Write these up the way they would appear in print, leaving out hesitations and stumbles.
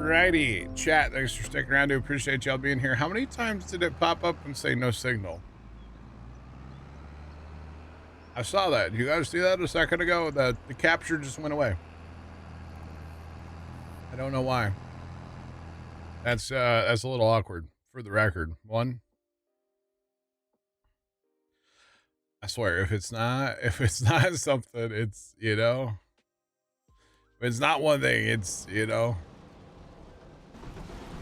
Alrighty, chat. Thanks for sticking around. I appreciate y'all being here. How many times did it pop up and say no signal? I saw that. You guys see that a second ago? The capture just went away. I don't know why. That's a little awkward for the record. One. I swear, if it's not something, it's, if it's not one thing, it's,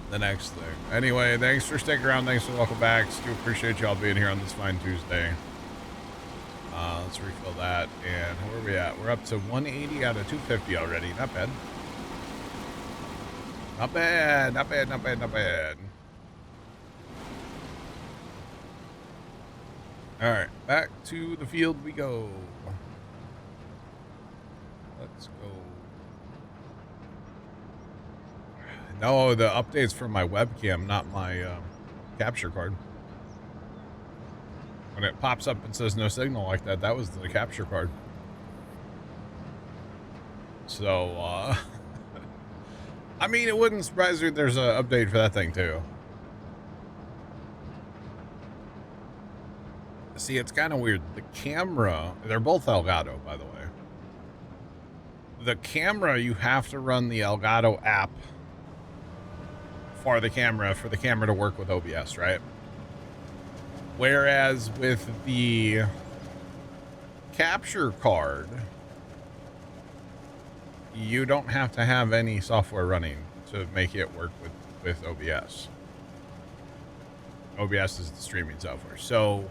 the next thing. Anyway, thanks for sticking around. Thanks for welcome back. Do appreciate y'all being here on this fine Tuesday. Let's refill that. And where are we at? We're up to 180 out of 250 already. Not bad. Not bad. Not bad. Not bad. Not bad. All right, back to the field we go. Let's go. No, the update's from my webcam, not my capture card. When it pops up and says no signal like that, that was the capture card. So, I mean, it wouldn't surprise me if there's an update for that thing too. See, it's kind of weird. The camera, they're both Elgato, by the way. The camera, you have to run the Elgato app for the camera to work with OBS, right? Whereas with the capture card, you don't have to have any software running to make it work with OBS. OBS is the streaming software. So,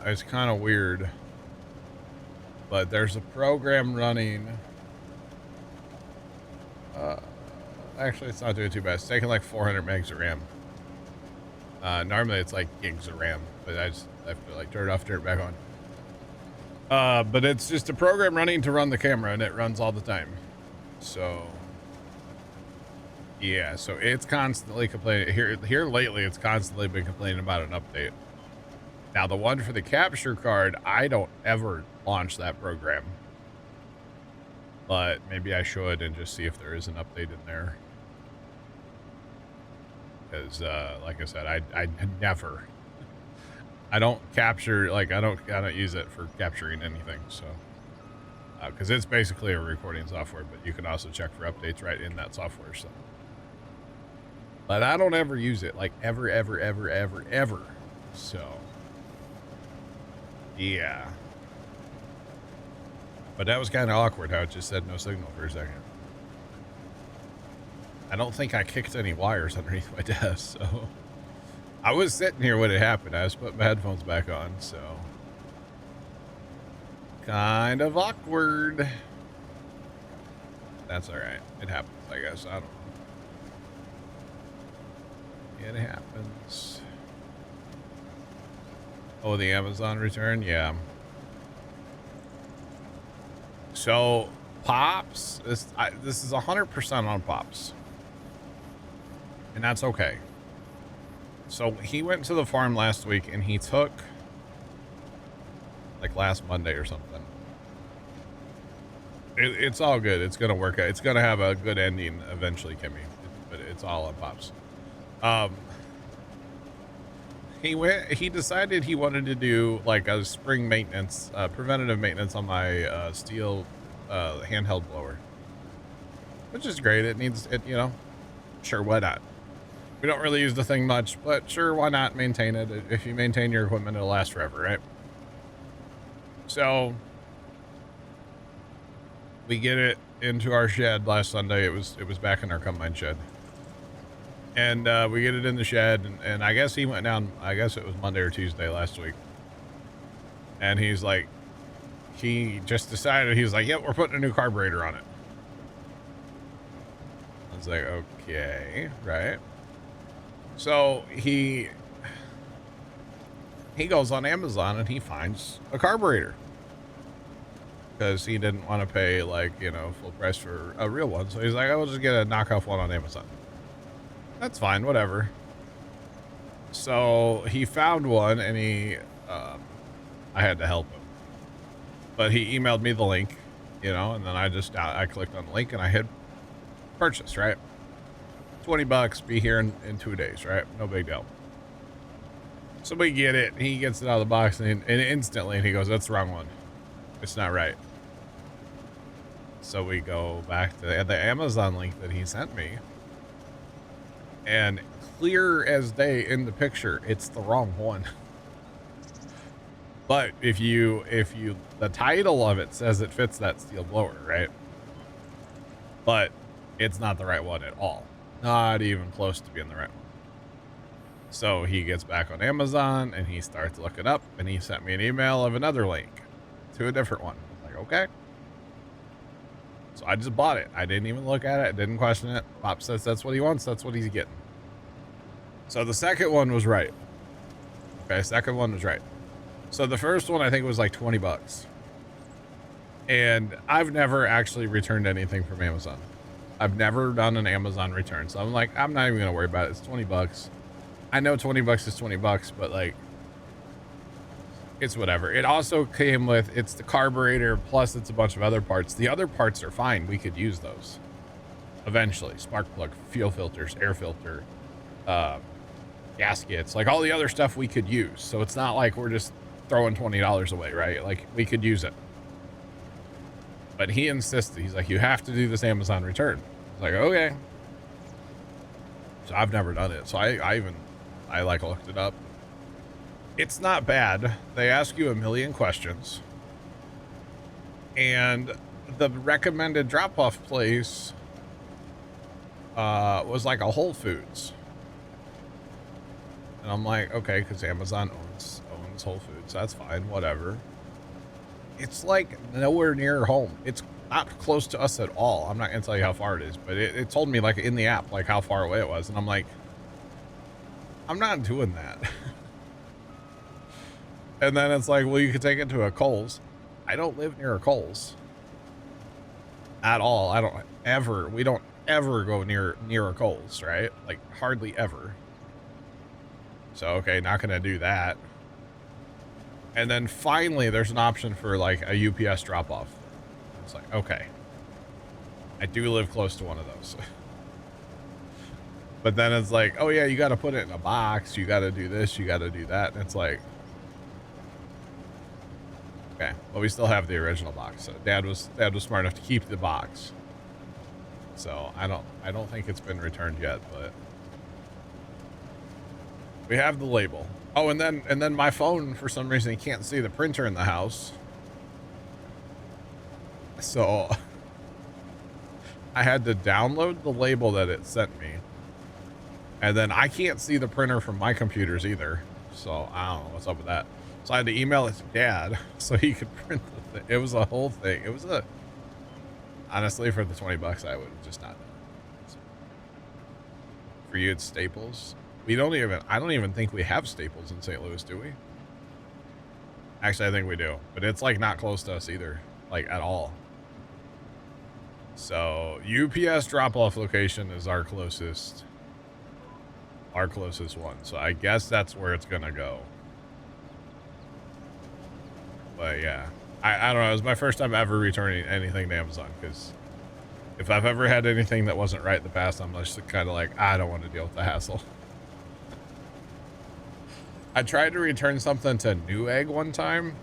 it's kind of weird, but there's a program running. Actually, it's not doing too bad. It's taking like 400 megs of RAM. Normally it's like gigs of RAM, but I have to like turn it off, turn it back on. But it's just a program running to run the camera, and it runs all the time. So, yeah, so it's constantly complaining. Here lately, it's constantly been complaining about an update. Now, the one for the capture card, I don't ever launch that program. But maybe I should and just see if there is an update in there. Because, like I said, I never... I don't capture, like, I don't use it for capturing anything, so... because it's basically a recording software, but you can also check for updates right in that software, so... But I don't ever use it, like, ever. So... yeah. But that was kind of awkward how it just said no signal for a second. I don't think I kicked any wires underneath my desk, so... I was sitting here when it happened. I was putting my headphones back on, so... kind of awkward. That's alright. It happens, I guess. I don't know. It happens. Oh, the Amazon return? Yeah. So, Pops, this is 100% on Pops. And that's okay. So, he went to the farm last week, and he took, like, last Monday or something. It's all good. It's going to work out. It's going to have a good ending eventually, Kimmy. But it's all on Pops. He decided he wanted to do like a spring maintenance, preventative maintenance on my steel handheld blower, which is great. It needs it, sure, why not? We don't really use the thing much, but sure, why not maintain it? If you maintain your equipment, it'll last forever, right? So we get it into our shed last Sunday. It was back in our combine shed. And we get it in the shed, and I guess he went down, I guess it was Monday or Tuesday last week. And he's like, he just decided, he's like, yep, we're putting a new carburetor on it. I was like, okay, right. So he goes on Amazon and he finds a carburetor. Because he didn't want to pay, like, full price for a real one. So he's like, I will just get a knockoff one on Amazon. That's fine, whatever. So he found one, and I had to help him. But he emailed me the link, and then I clicked on the link and I hit purchase, right? 20 bucks, be here in 2 days, right? No big deal. So we get it. He gets it out of the box and instantly he goes, that's the wrong one. It's not right. So we go back to the Amazon link that he sent me. And clear as day in the picture, it's the wrong one. But if you, the title of it says it fits that steel blower, right? But it's not the right one at all. Not even close to being the right one. So he gets back on Amazon and he starts looking up and he sent me an email of another link to a different one. I'm like, okay. So I just bought it. I didn't even look at it. Didn't question it. Pop says that's what he wants. That's what he's getting. So the second one was right. Okay. Second one was right. So the first one, I think, was like 20 bucks. And I've never actually returned anything from Amazon. I've never done an Amazon return. So I'm like, I'm not even going to worry about it. It's 20 bucks. I know 20 bucks is 20 bucks, but like, it's whatever. It also came with, it's the carburetor, plus it's a bunch of other parts. The other parts are fine. We could use those eventually. Spark plug, fuel filters, air filter, gaskets, like all the other stuff we could use. So it's not like we're just throwing $20 away, right? Like we could use it. But he insisted. He's like, you have to do this Amazon return. I was like, okay. So I've never done it. So I like looked it up. It's not bad. They ask you a million questions. And the recommended drop-off place was like a Whole Foods. And I'm like, okay, because Amazon owns Whole Foods. That's fine, whatever. It's like nowhere near home. It's not close to us at all. I'm not going to tell you how far it is, but it told me like in the app, like how far away it was. And I'm like, I'm not doing that. And then it's like, well, you could take it to a Kohl's. I don't live near a Kohl's at all. We don't ever go near a Kohl's, right? Like hardly ever. So, okay, not going to do that. And then finally there's an option for like a UPS drop off. It's like, okay, I do live close to one of those. But then it's like, oh yeah, you got to put it in a box. You got to do this. You got to do that. And it's like, okay, well, we still have the original box. So dad was smart enough to keep the box. So I don't think it's been returned yet, but we have the label. Oh, and then my phone, for some reason, you can't see the printer in the house. So I had to download the label that it sent me. And then I can't see the printer from my computers either. So I don't know what's up with that. So I had to email it to dad so he could print the thing. It was a whole thing. It was honestly, for the 20 bucks, I would have just not done it. So, for you, it's Staples. I don't even think we have Staples in St. Louis, do we? Actually, I think we do, but it's like not close to us either, like at all. So UPS drop-off location is our closest one. So I guess that's where it's gonna go. But yeah, I don't know. It was my first time ever returning anything to Amazon, because if I've ever had anything that wasn't right in the past, I'm just kind of like, I don't want to deal with the hassle. I tried to return something to Newegg one time,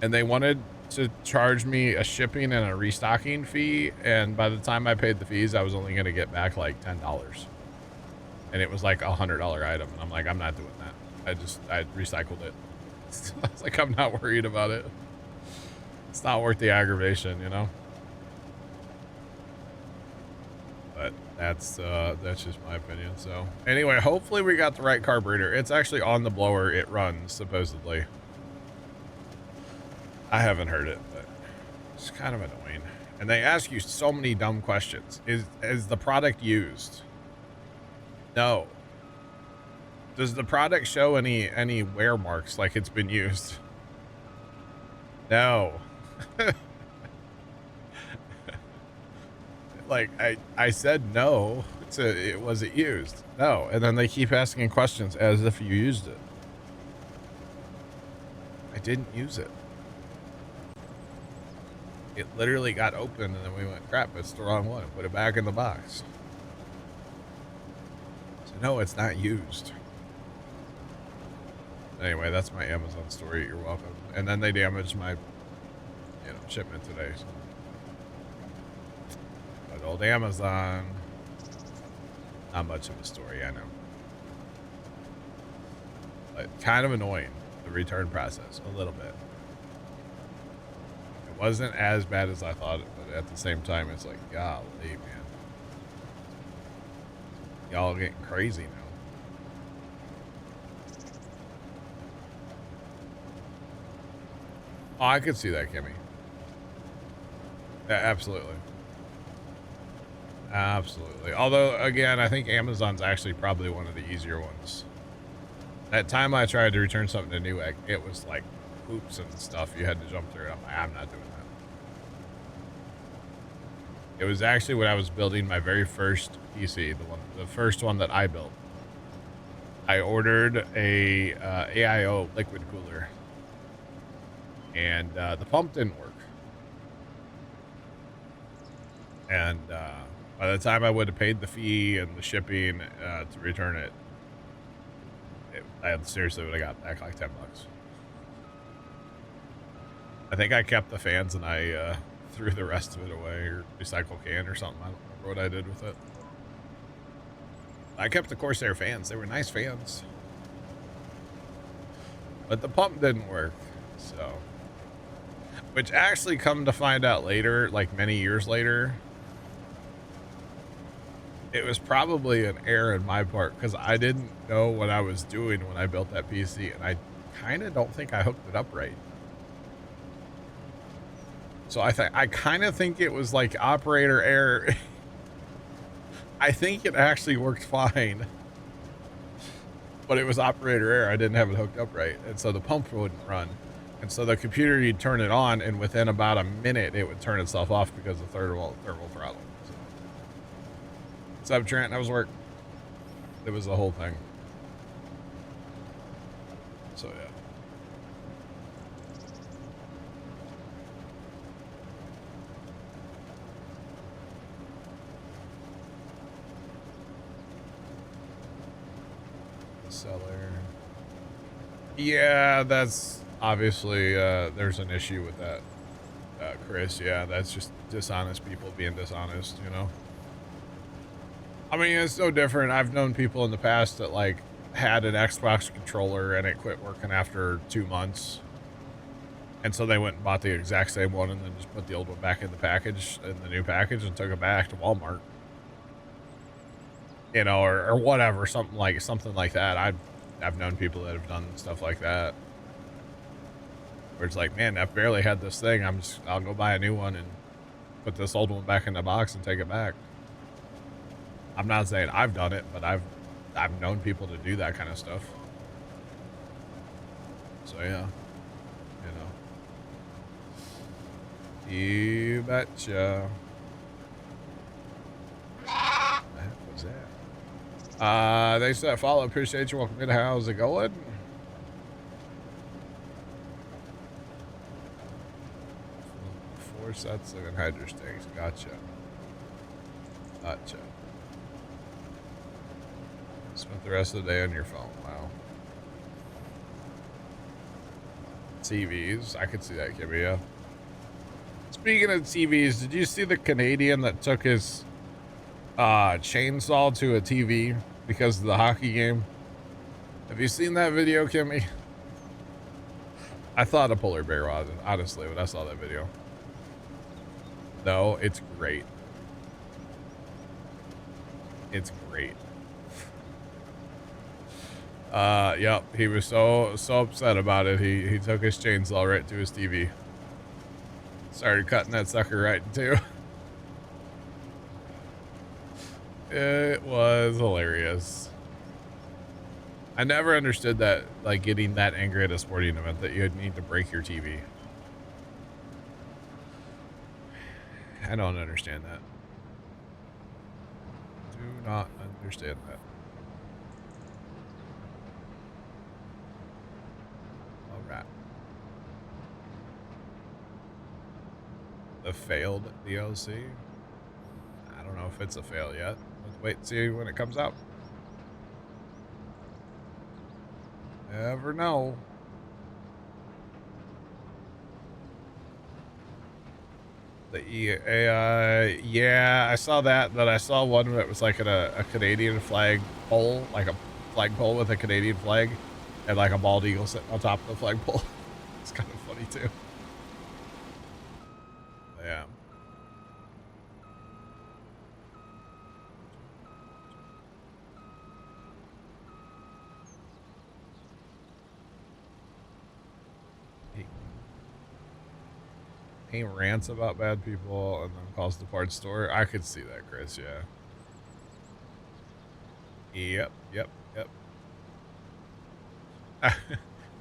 and they wanted to charge me a shipping and a restocking fee, and by the time I paid the fees, I was only going to get back like $10, and it was like $100 item, and I'm like, I'm not doing that. I recycled it. I was like, I'm not worried about it. It's not worth the aggravation, you know. But that's just my opinion. So anyway, hopefully we got the right carburetor. It's actually on the blower. It runs, supposedly. I haven't heard it, but it's kind of annoying. And they ask you so many dumb questions. Is the product used? No. Does the product show any wear marks like it's been used? No. Like I said no. Was it used? No. And then they keep asking questions as if you used it. I didn't use it. It literally got open, and then we went, crap, it's the wrong one. Put it back in the box. So no, it's not used. Anyway, that's my Amazon story. You're welcome. And then they damaged my, shipment today. So. But old Amazon, not much of a story, I know. But kind of annoying, the return process, a little bit. It wasn't as bad as I thought it, but at the same time, it's like, golly, man. Y'all getting crazy now. Oh, I could see that, Kimmy. Yeah, absolutely. Absolutely. Although, again, I think Amazon's actually probably one of the easier ones. That time I tried to return something to Newegg, it was like hoops and stuff you had to jump through. I'm like, I'm not doing that. It was actually when I was building my very first PC, the first one that I built. I ordered a AIO liquid cooler, and the pump didn't work. And by the time I would have paid the fee and the shipping to return it, I seriously would have got back like $10. I think I kept the fans and I threw the rest of it away, or recycle can or something. I don't remember what I did with it. I kept the Corsair fans. They were nice fans. But the pump didn't work, so. Which actually, come to find out later, like many years later, it was probably an error in my part because I didn't know what I was doing when I built that PC, and I kind of don't think I hooked it up right. So I kind of think it was like operator error. I think it actually worked fine, but it was operator error. I didn't have it hooked up right, and so the pump wouldn't run. And so the computer, you'd turn it on, and within about a minute, it would turn itself off because of thermal throttling. So. What's up, Trent? That was work. It was the whole thing. So, yeah. The seller. Yeah, that's obviously, there's an issue with that, Chris. Yeah, that's just dishonest people being dishonest, you know? I mean, it's no different. I've known people in the past that, like, had an Xbox controller and it quit working after 2 months. And so they went and bought the exact same one and then just put the old one back in the package, in the new package, and took it back to Walmart. You know, or whatever, something like that. I've known people that have done stuff like that. Where it's like, man, I've barely had this thing. I'll go buy a new one and put this old one back in the box and take it back. I'm not saying I've done it, but I've known people to do that kind of stuff. So yeah, you betcha. What the heck was that? They said follow. Appreciate you. Welcome in. How's it going? 4 sets of anhydrous tanks. Gotcha. Spent the rest of the day on your phone. Wow. TVs. I could see that, Kimmy. Yeah. Speaking of TVs, did you see the Canadian that took his chainsaw to a TV because of the hockey game? Have you seen that video, Kimmy? I thought a polar bear was, honestly, when I saw that video. No, it's great. It's great. Yep, he was so upset about it. He took his chainsaw right to his TV. Started cutting that sucker right in two. It was hilarious. I never understood that, like, getting that angry at a sporting event that you'd need to break your TV. I don't understand that. Do not understand that. All right. The failed DLC. I don't know if it's a fail yet. Let's wait and see when it comes out. Never know. The AI, yeah, I saw that, but I saw one that was like a Canadian flag pole, like a flagpole with a Canadian flag, and like a bald eagle sitting on top of the flagpole. It's kind of funny too. Yeah. He rants about bad people and then calls the parts store. I could see that, Chris. Yeah. Yep.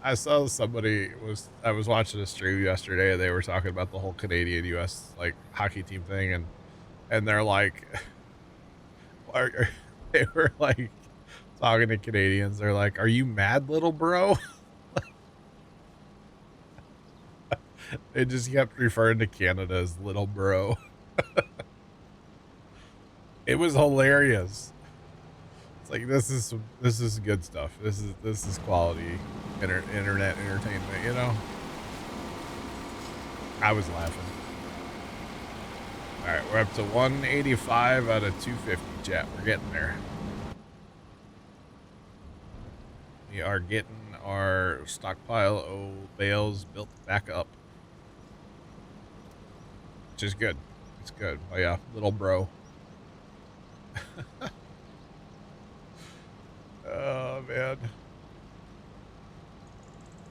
I saw I was watching a stream yesterday and they were talking about the whole Canadian US like hockey team thing and they're like they were like talking to Canadians. They're like, "Are you mad, little bro?" They just kept referring to Canada as little bro. It was hilarious. It's like this is good stuff. This is quality internet entertainment, you know? I was laughing. All right, we're up to 185 out of 250, chat. We're getting there. We are getting our stockpile of bales built back up. Which is good. It's good. Oh yeah, little bro. Oh man.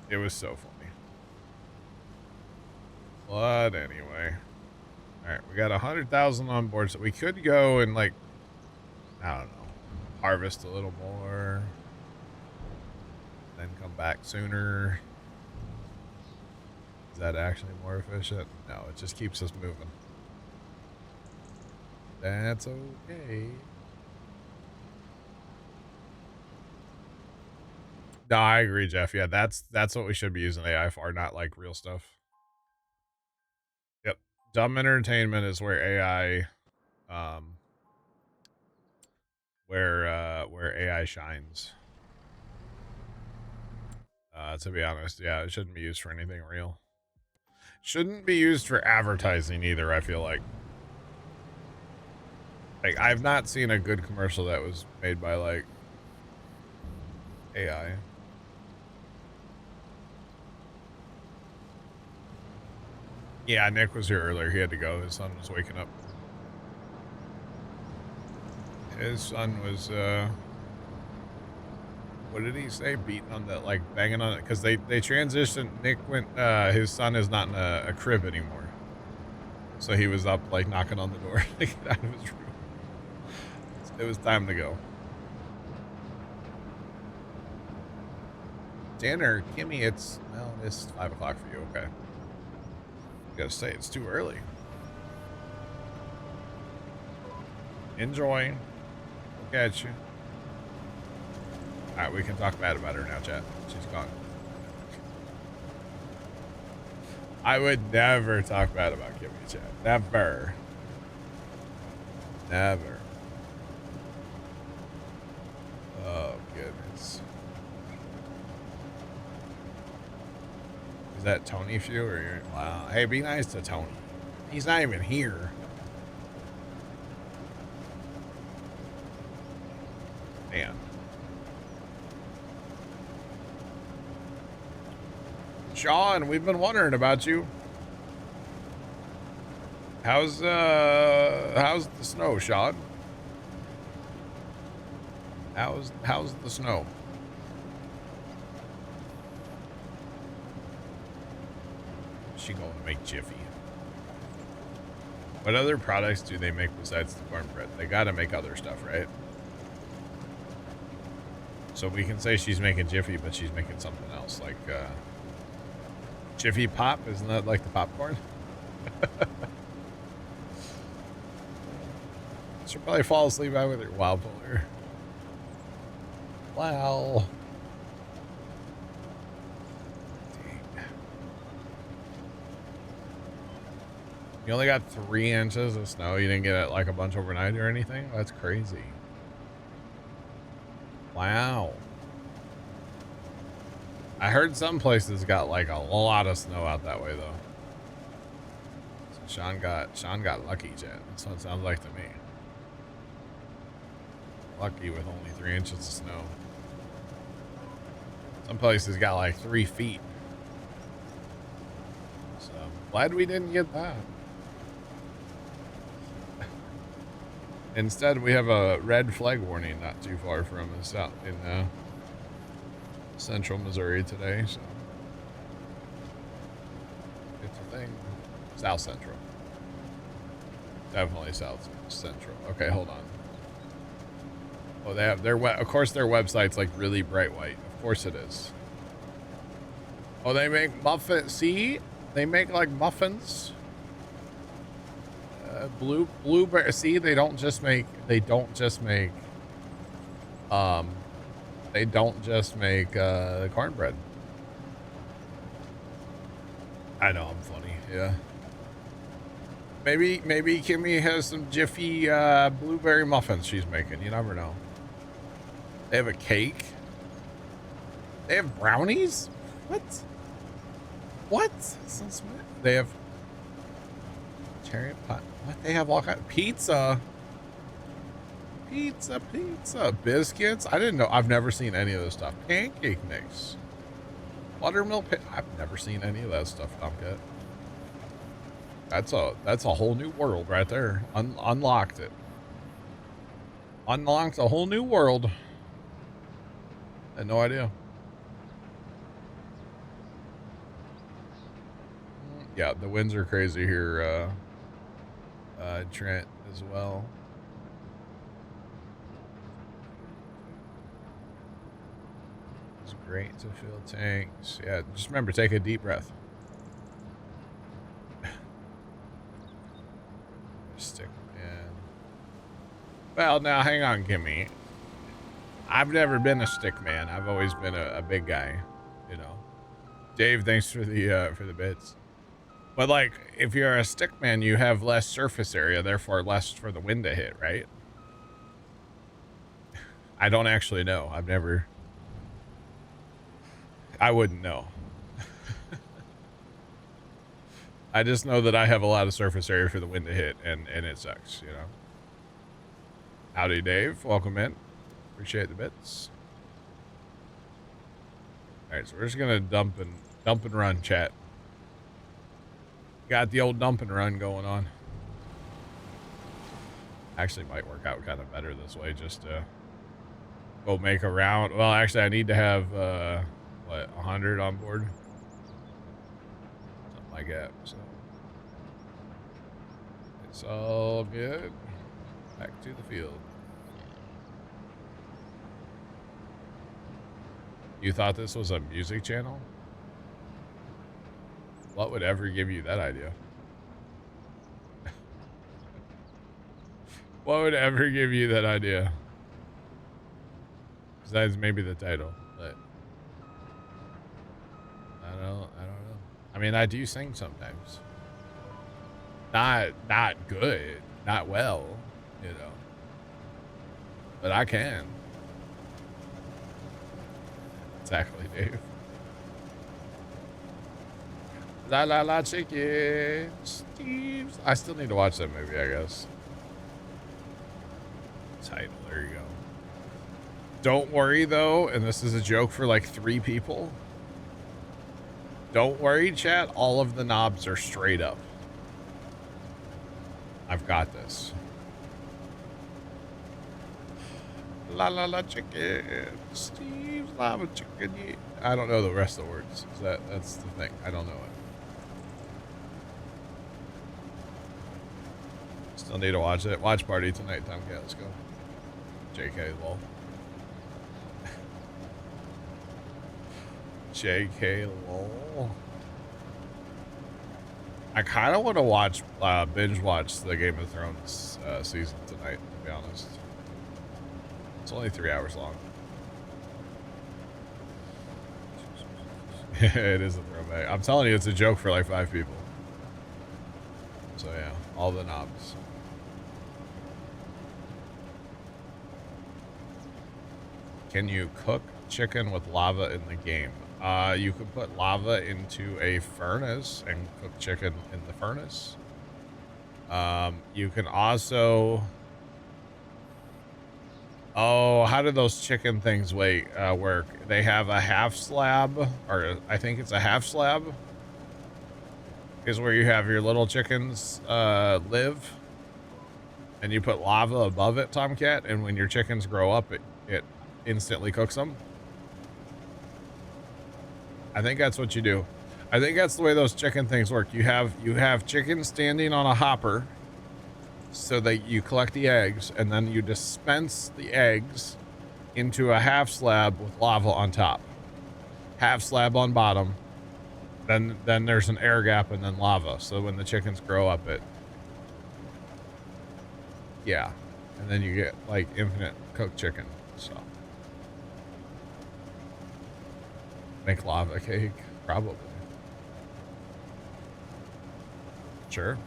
It was so funny. But anyway. Alright, we got 100,000 on board, so we could go and like, I don't know, harvest a little more. Then come back sooner. Is that actually more efficient? No, it just keeps us moving. That's okay. No, I agree, Jeff. Yeah, that's what we should be using AI for, not like real stuff. Yep. Dumb entertainment is where AI where AI shines. To be honest, yeah, it shouldn't be used for anything real. Shouldn't be used for advertising either, I feel like. Like, I've not seen a good commercial that was made by, like, AI. Yeah, Nick was here earlier. He had to go. His son was waking up. His son was, what did he say? Beating on the, like, banging on it. Because they transitioned. Nick went, his son is not in a crib anymore. So he was up, like, knocking on the door to get out of his room. It was time to go. Dinner, Kimmy, it's 5 o'clock for you. Okay. You gotta say it's too early. Enjoy. Look at you. All right, we can talk bad about her now, chat. She's gone. I would never talk bad about Kimmy, chat. Never. Never. Oh, goodness. Is that Tony for you? Or wow. Hey, be nice to Tony. He's not even here. Man. Sean, we've been wondering about you. How's the snow, Sean? How's the snow? She going to make Jiffy. What other products do they make besides the cornbread? They got to make other stuff, right? So we can say she's making Jiffy, but she's making something else, like Jiffy Pop. Isn't that like the popcorn? She'll probably fall asleep out with her wild puller. Wow. Dang. You only got 3 inches of snow. You didn't get it like a bunch overnight or anything? That's crazy. Wow. I heard some places got like a lot of snow out that way though. So Sean got lucky, Jet. That's what it sounds like to me. Lucky with only 3 inches of snow. Some places got like 3 feet. So glad we didn't get that. Instead, we have a red flag warning not too far from us out in central Missouri today. So it's a thing. South Central. Definitely South Central. Okay, hold on. Oh, they have of course their website's like really bright white. Of course it is. Oh, they make muffins. See? They make like muffins. Blueberry. See, they don't just make cornbread. I know I'm funny. Yeah. Maybe Kimmy has some Jiffy blueberry muffins she's making. You never know. They have a cake. They have brownies? What? They have cherry pie. What? They have all kind of pizza. Biscuits. I didn't know. I've never seen any of this stuff. Pancake mix. Buttermilk. I've never seen any of that stuff, Tomcat. That's a whole new world right there. Unlocked it. Unlocked a whole new world. Had no idea. Yeah, the winds are crazy here. Trent as well. It's great to fill tanks. Yeah, just remember, take a deep breath. Stick man. Well, now hang on, Kimmy. I've never been a stick man. I've always been a big guy, you know. Dave, thanks for the bits. But like, if you're a stick man, you have less surface area, therefore less for the wind to hit, right? I don't actually know. I wouldn't know. I just know that I have a lot of surface area for the wind to hit, and it sucks, you know. Howdy, Dave. Welcome in. Appreciate the bits. All right, so we're just gonna dump and run, chat. Got the old dump and run going on. Actually, might work out kind of better this way, just to go make a round. Well, actually, I need to have what, 100 on board, something like that. So it's all good. Back to the field. You thought this was a music channel? What would ever give you that idea? What would ever give you that idea? Besides maybe the title, but I don't know. I mean, I do sing sometimes. Not good, not well, you know. But I can. Exactly, Dave. La la la chicken. Steve's. I still need to watch that movie, I guess. Title, there you go. Don't worry though, and this is a joke for like 3 people. Don't worry, chat. All of the knobs are straight up. I've got this. La la la chicken. Steve's lava chicken. Yeah. I don't know the rest of the words. That's the thing. I don't know it. Still need to watch it. Watch party tonight, Tomcat. Let's go. JK lol. JK lol. I kind of want to watch, binge watch the Game of Thrones season tonight, to be honest. It's only 3 hours long. It is a throwback. I'm telling you, it's a joke for like 5 people. So yeah, all the knobs. Can you cook chicken with lava in the game? You could put lava into a furnace and cook chicken in the furnace. You can also... Oh, how do those chicken things work? They have a half slab, or I think it's a half slab, is where you have your little chickens live, and you put lava above it, Tomcat, and when your chickens grow up, it instantly cooks them. I think that's what you do. I think that's the way those chicken things work. You have chickens standing on a hopper, so that you collect the eggs, and then you dispense the eggs into a half slab with lava on top, half slab on bottom, then there's an air gap, and then lava. So when the chickens grow up, yeah, and then you get like infinite cooked chicken. So make lava cake, probably. Sure.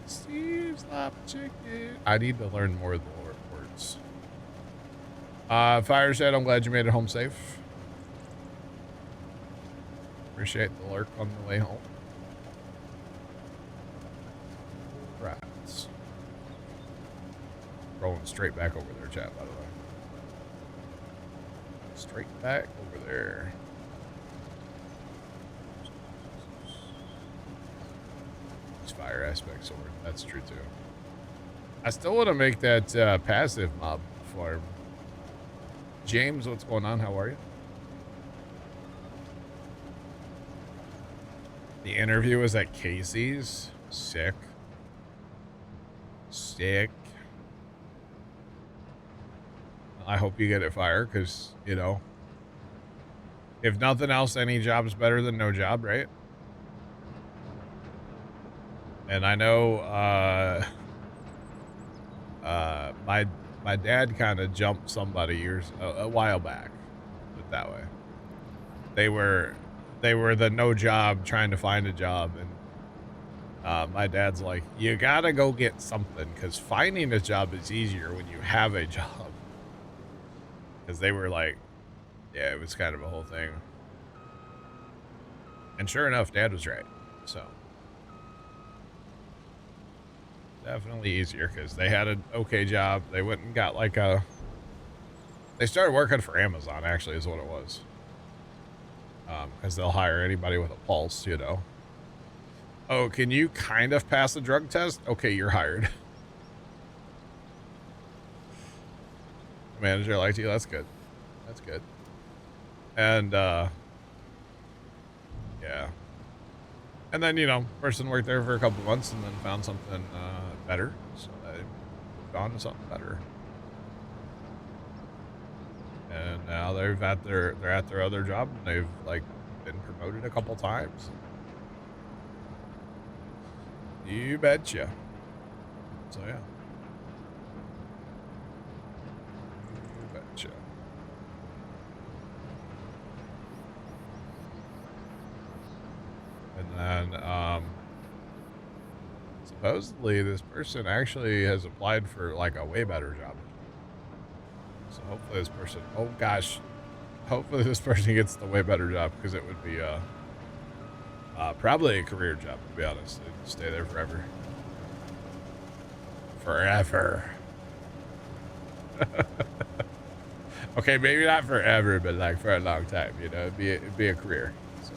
Steve slop chicken. I need to learn more of the words. Fire said, I'm glad you made it home safe. Appreciate the lurk on the way home. Rats. Rolling straight back over there, chat, by the way. Straight back over there. Fire aspect sword. That's true too. I still want to make that passive mob farm. James, what's going on? How are you? The interview was at Casey's. Sick. I hope you get it fired, because, you know, if nothing else, any job's better than no job, right? And I know my dad kind of jumped somebody a while back, put it that way. They were the no job trying to find a job, and my dad's like, you gotta go get something, because finding a job is easier when you have a job. Because they were like, yeah, it was kind of a whole thing. And sure enough, Dad was right. So definitely easier, because they had an okay job. They went and got like they started working for Amazon, actually, is what it was. Because they'll hire anybody with a pulse, you know. Oh, can you kind of pass a drug test? Okay, you're hired. Manager liked you. That's good. That's good. And yeah. And then, you know, person worked there for a couple months and then found something better, so they moved on to something better. And now they're at their other job, and they've like been promoted a couple times. You betcha. So yeah. You betcha. And then supposedly this person actually has applied for like a way better job. So hopefully this person, oh gosh, hopefully this person gets the way better job, because it would be probably a career job, to be honest. They'd stay there forever. Forever. Okay, maybe not forever, but like for a long time, you know, it'd be a career. So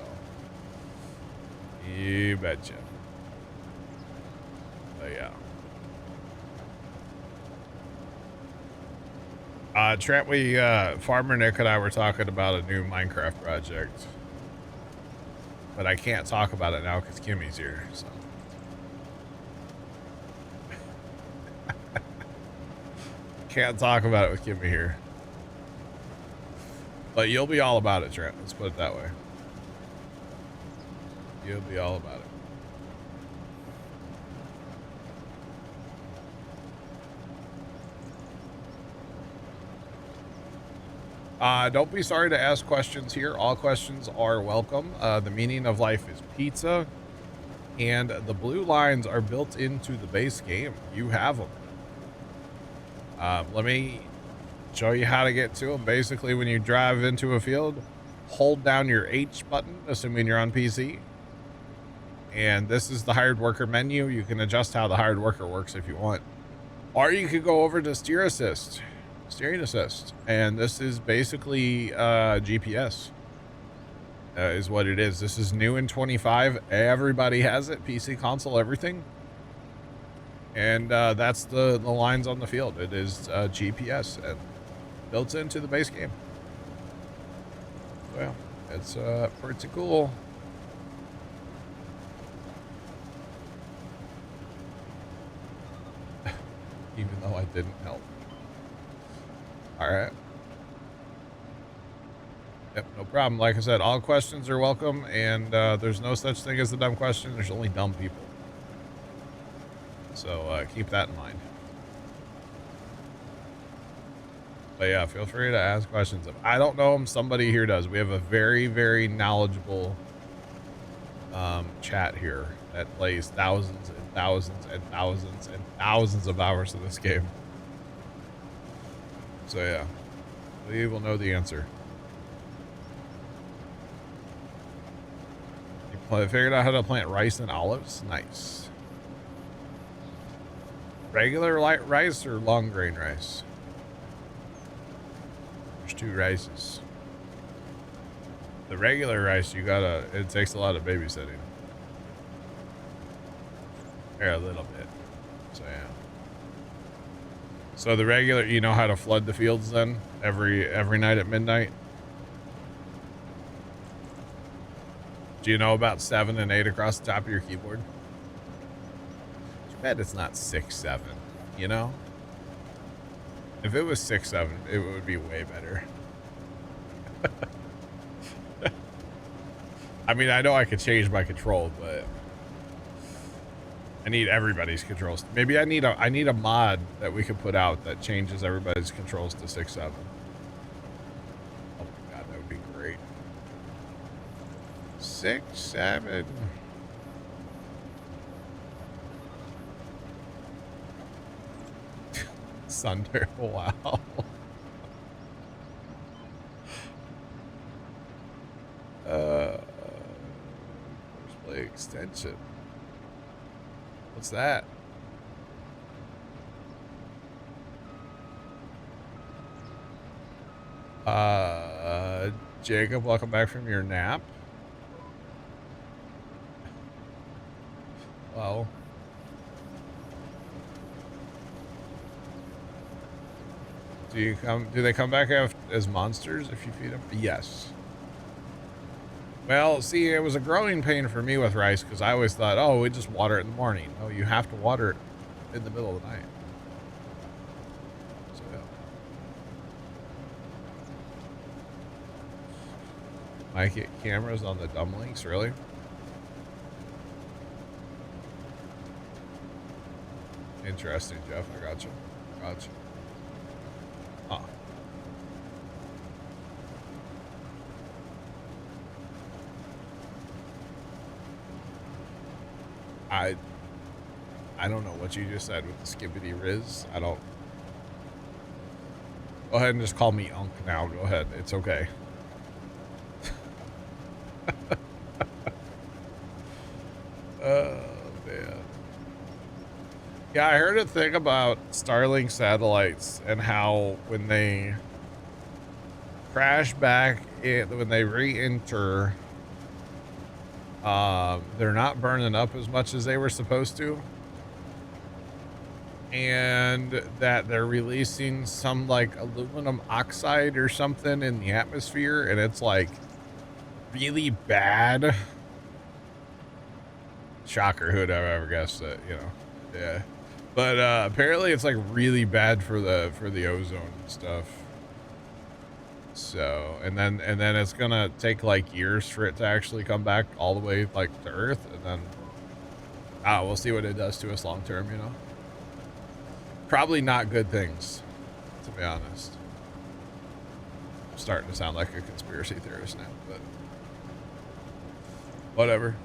you betcha. But yeah. Trent, Farmer Nick and I were talking about a new Minecraft project, but I can't talk about it now because Kimmy's here, so. Can't talk about it with Kimmy here. But you'll be all about it, Trent. Let's put it that way. You'll be all about it. Don't be sorry to ask questions here. All questions are welcome. The meaning of life is pizza, and the blue lines are built into the base game. You have them. Let me show you how to get to them. Basically, when you drive into a field, hold down your H button, assuming you're on PC. And this is the hired worker menu. You can adjust how the hired worker works if you want. Or you could go over to steering assist. And this is basically GPS is what it is. This is new in 25. Everybody has it. PC, console, everything. And that's the lines on the field. It is GPS and built into the base game. So yeah, it's pretty cool. Even though I didn't help. All right. Yep, no problem. Like I said, all questions are welcome, and there's no such thing as a dumb question. There's only dumb people. So keep that in mind. But yeah, feel free to ask questions. If I don't know them, somebody here does. We have a very, very knowledgeable chat here that plays thousands and thousands and thousands and thousands of hours of this game. So yeah, we will know the answer. You figured out how to plant rice and olives? Nice. Regular light rice or long grain rice? There's two rices. The regular rice, it takes a lot of babysitting. A little bit. So yeah. So the regular, you know how to flood the fields then? Every night at midnight? Do you know about 7 and 8 across the top of your keyboard? Too bad it's not 6, 7, you know? If it was 6, 7, it would be way better. I mean, I know I could change my control, but I need everybody's controls. Maybe I need a mod that we could put out that changes everybody's controls to 6, 7. Oh my god, that would be great. 6, 7. Sunder, wow. Play extension. What's that? Jacob, welcome back from your nap. Well, do they come back as monsters if you feed them? Yes. Well, see, it was a growing pain for me with rice because I always thought, oh, we just water it in the morning. No, you have to water it in the middle of the night. So, yeah. Might get cameras on the dumplings, really? Interesting, Jeff. I got you. Huh. I don't know what you just said with the skibbity riz. I don't. Go ahead and just call me Unk now. Go ahead. It's okay. Oh, man. Yeah, I heard a thing about Starlink satellites and how when they crash back, when they re-enter, they're not burning up as much as they were supposed to. And that they're releasing some like aluminum oxide or something in the atmosphere, and it's like really bad. Shocker, who'd have ever guessed that, you know? Yeah. But apparently it's like really bad for the ozone and stuff. So, and then it's gonna take like years for it to actually come back all the way like to Earth, and then we'll see what it does to us long term, you know. Probably not good things, to be honest. starting to sound like a conspiracy theorist now, but whatever.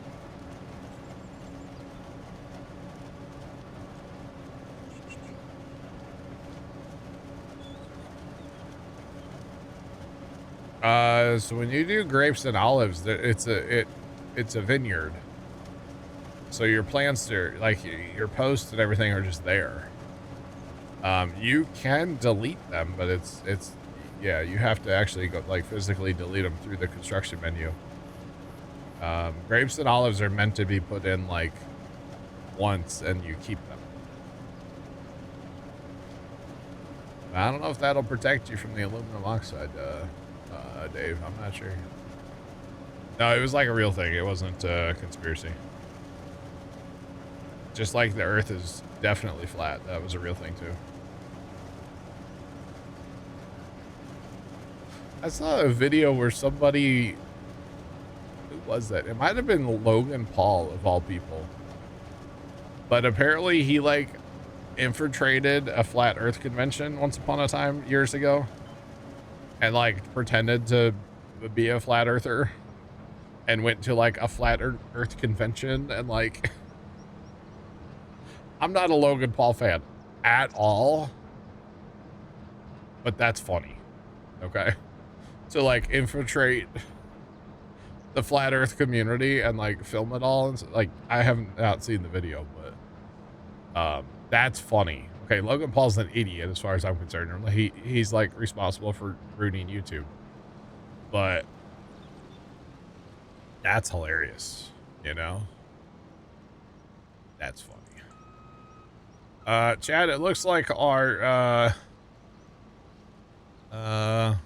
So when you do grapes and olives, it's a vineyard. So your plants are like your posts and everything are just there. You can delete them, but it's yeah, you have to actually go like physically delete them through the construction menu. Grapes and olives are meant to be put in like once and you keep them. I don't know if that'll protect you from the aluminum oxide, Dave. I'm not sure. No, it was like a real thing. It wasn't a conspiracy. Just like the earth is definitely flat. That was a real thing too. I saw a video where somebody, who was that? It might have been Logan Paul of all people. But apparently he like infiltrated a flat earth convention once upon a time years ago. And like pretended to be a flat earther. And went to like a flat earth convention and like... I'm not a Logan Paul fan at all. But that's funny. Okay? To like infiltrate the flat earth community and like film it all. And like, I haven't not seen the video, but that's funny. Okay, Logan Paul's an idiot as far as I'm concerned. He's like responsible for ruining YouTube. But that's hilarious, you know? That's funny. Chad, it looks like our well,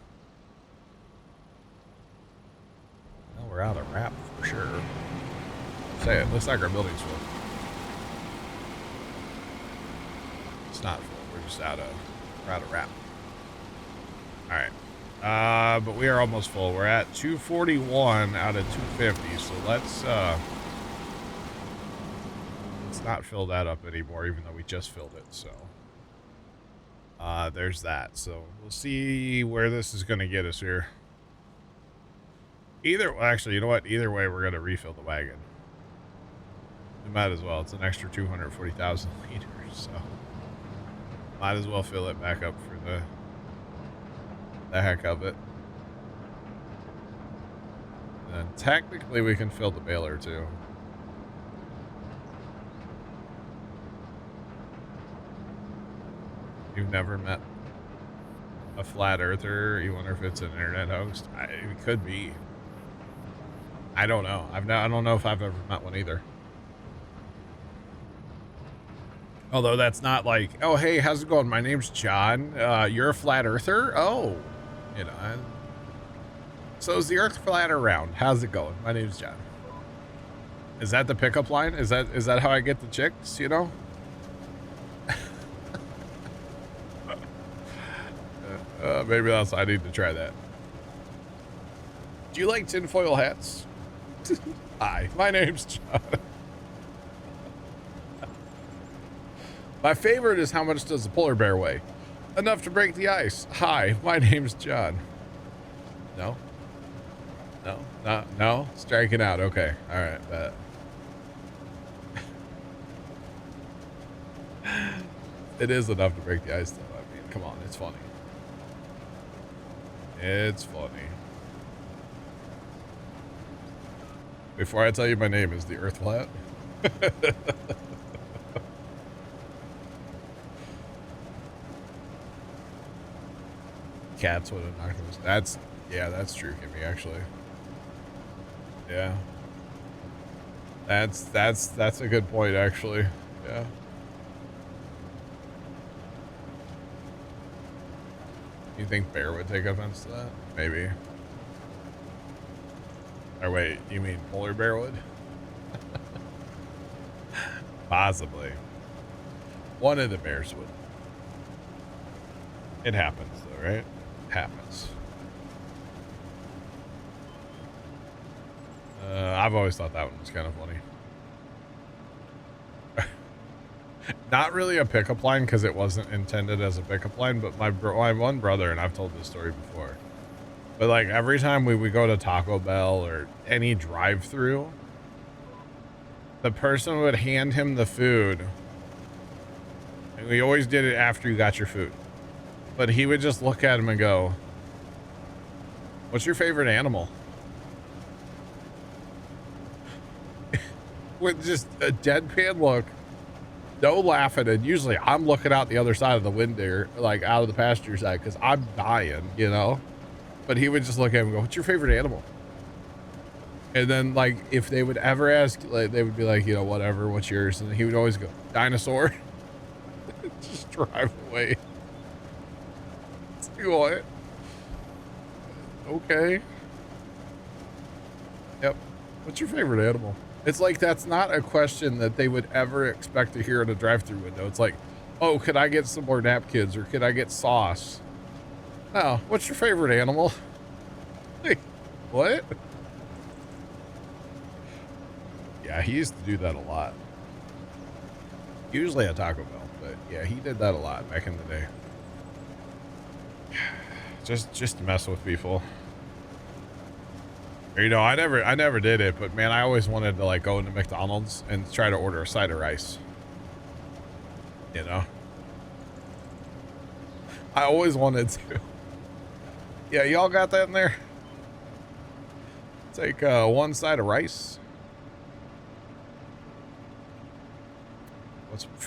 we're out of wrap for sure. Say it looks like our building's full. It's not full. We're just out of wrap. All right. But we are almost full. We're at 241 out of 250. So let's not fill that up anymore, even though we just filled it. So there's that. So we'll see where this is going to get us here. Actually, you know what? Either way, we're going to refill the wagon. We might as well. It's an extra 240,000 liters, so might as well fill it back up for the heck of it. And technically, we can fill the baler too. You've never met a flat earther? You wonder if it's an internet host? It could be. I don't know. I don't know if I've ever met one either. Although that's not like, oh, hey, how's it going? My name's John. You're a flat earther? Oh, you know. So is the earth flat or round? How's it going? My name's John. Is that the pickup line? Is that how I get the chicks, you know? Maybe I need to try that. Do you like tinfoil hats? Hi, my name's John. My favorite is how much does the polar bear weigh? Enough to break the ice. Hi, my name's John. No? No? Striking out. Okay. All right. It is enough to break the ice, though. I mean, come on. It's funny. It's funny. Before I tell you my name, is the earth flat? Cats would have knocked us. That's true, Kimmy, actually. Yeah. That's a good point, actually. Yeah. You think Bear would take offense to that? Maybe. Or wait, you mean Polar Bear would? Possibly. One of the bears would. It happens, though, right? Happens. I've always thought that one was kind of funny. Not really a pickup line because it wasn't intended as a pickup line, but my one brother, and I've told this story before, But like every time we would go to Taco Bell or any drive-through, the person would hand him the food. And we always did it after you got your food. But he would just look at him and go, "What's your favorite animal?" With just a deadpan look, no laughing. And usually I'm looking out the other side of the window, like out of the passenger side, because I'm dying, you know? But he would just look at him and go, "What's your favorite animal?" And then, like, if they would ever ask, like, they would be like, you know, "Whatever, what's yours?" And he would always go, "Dinosaur." Just drive away. It's like, what? Okay. Yep. What's your favorite animal? It's like, that's not a question that they would ever expect to hear in a drive-through window. It's like, "Oh, could I get some more napkins, or could I get sauce?" "Oh, what's your favorite animal?" Like, what? Yeah, he used to do that a lot. Usually at Taco Bell, but yeah, he did that a lot back in the day. Just to mess with people. Or, you know, I never did it, but man, I always wanted to like go into McDonald's and try to order a side of rice. You know? I always wanted to. Yeah, y'all got that in there? Take one side of rice.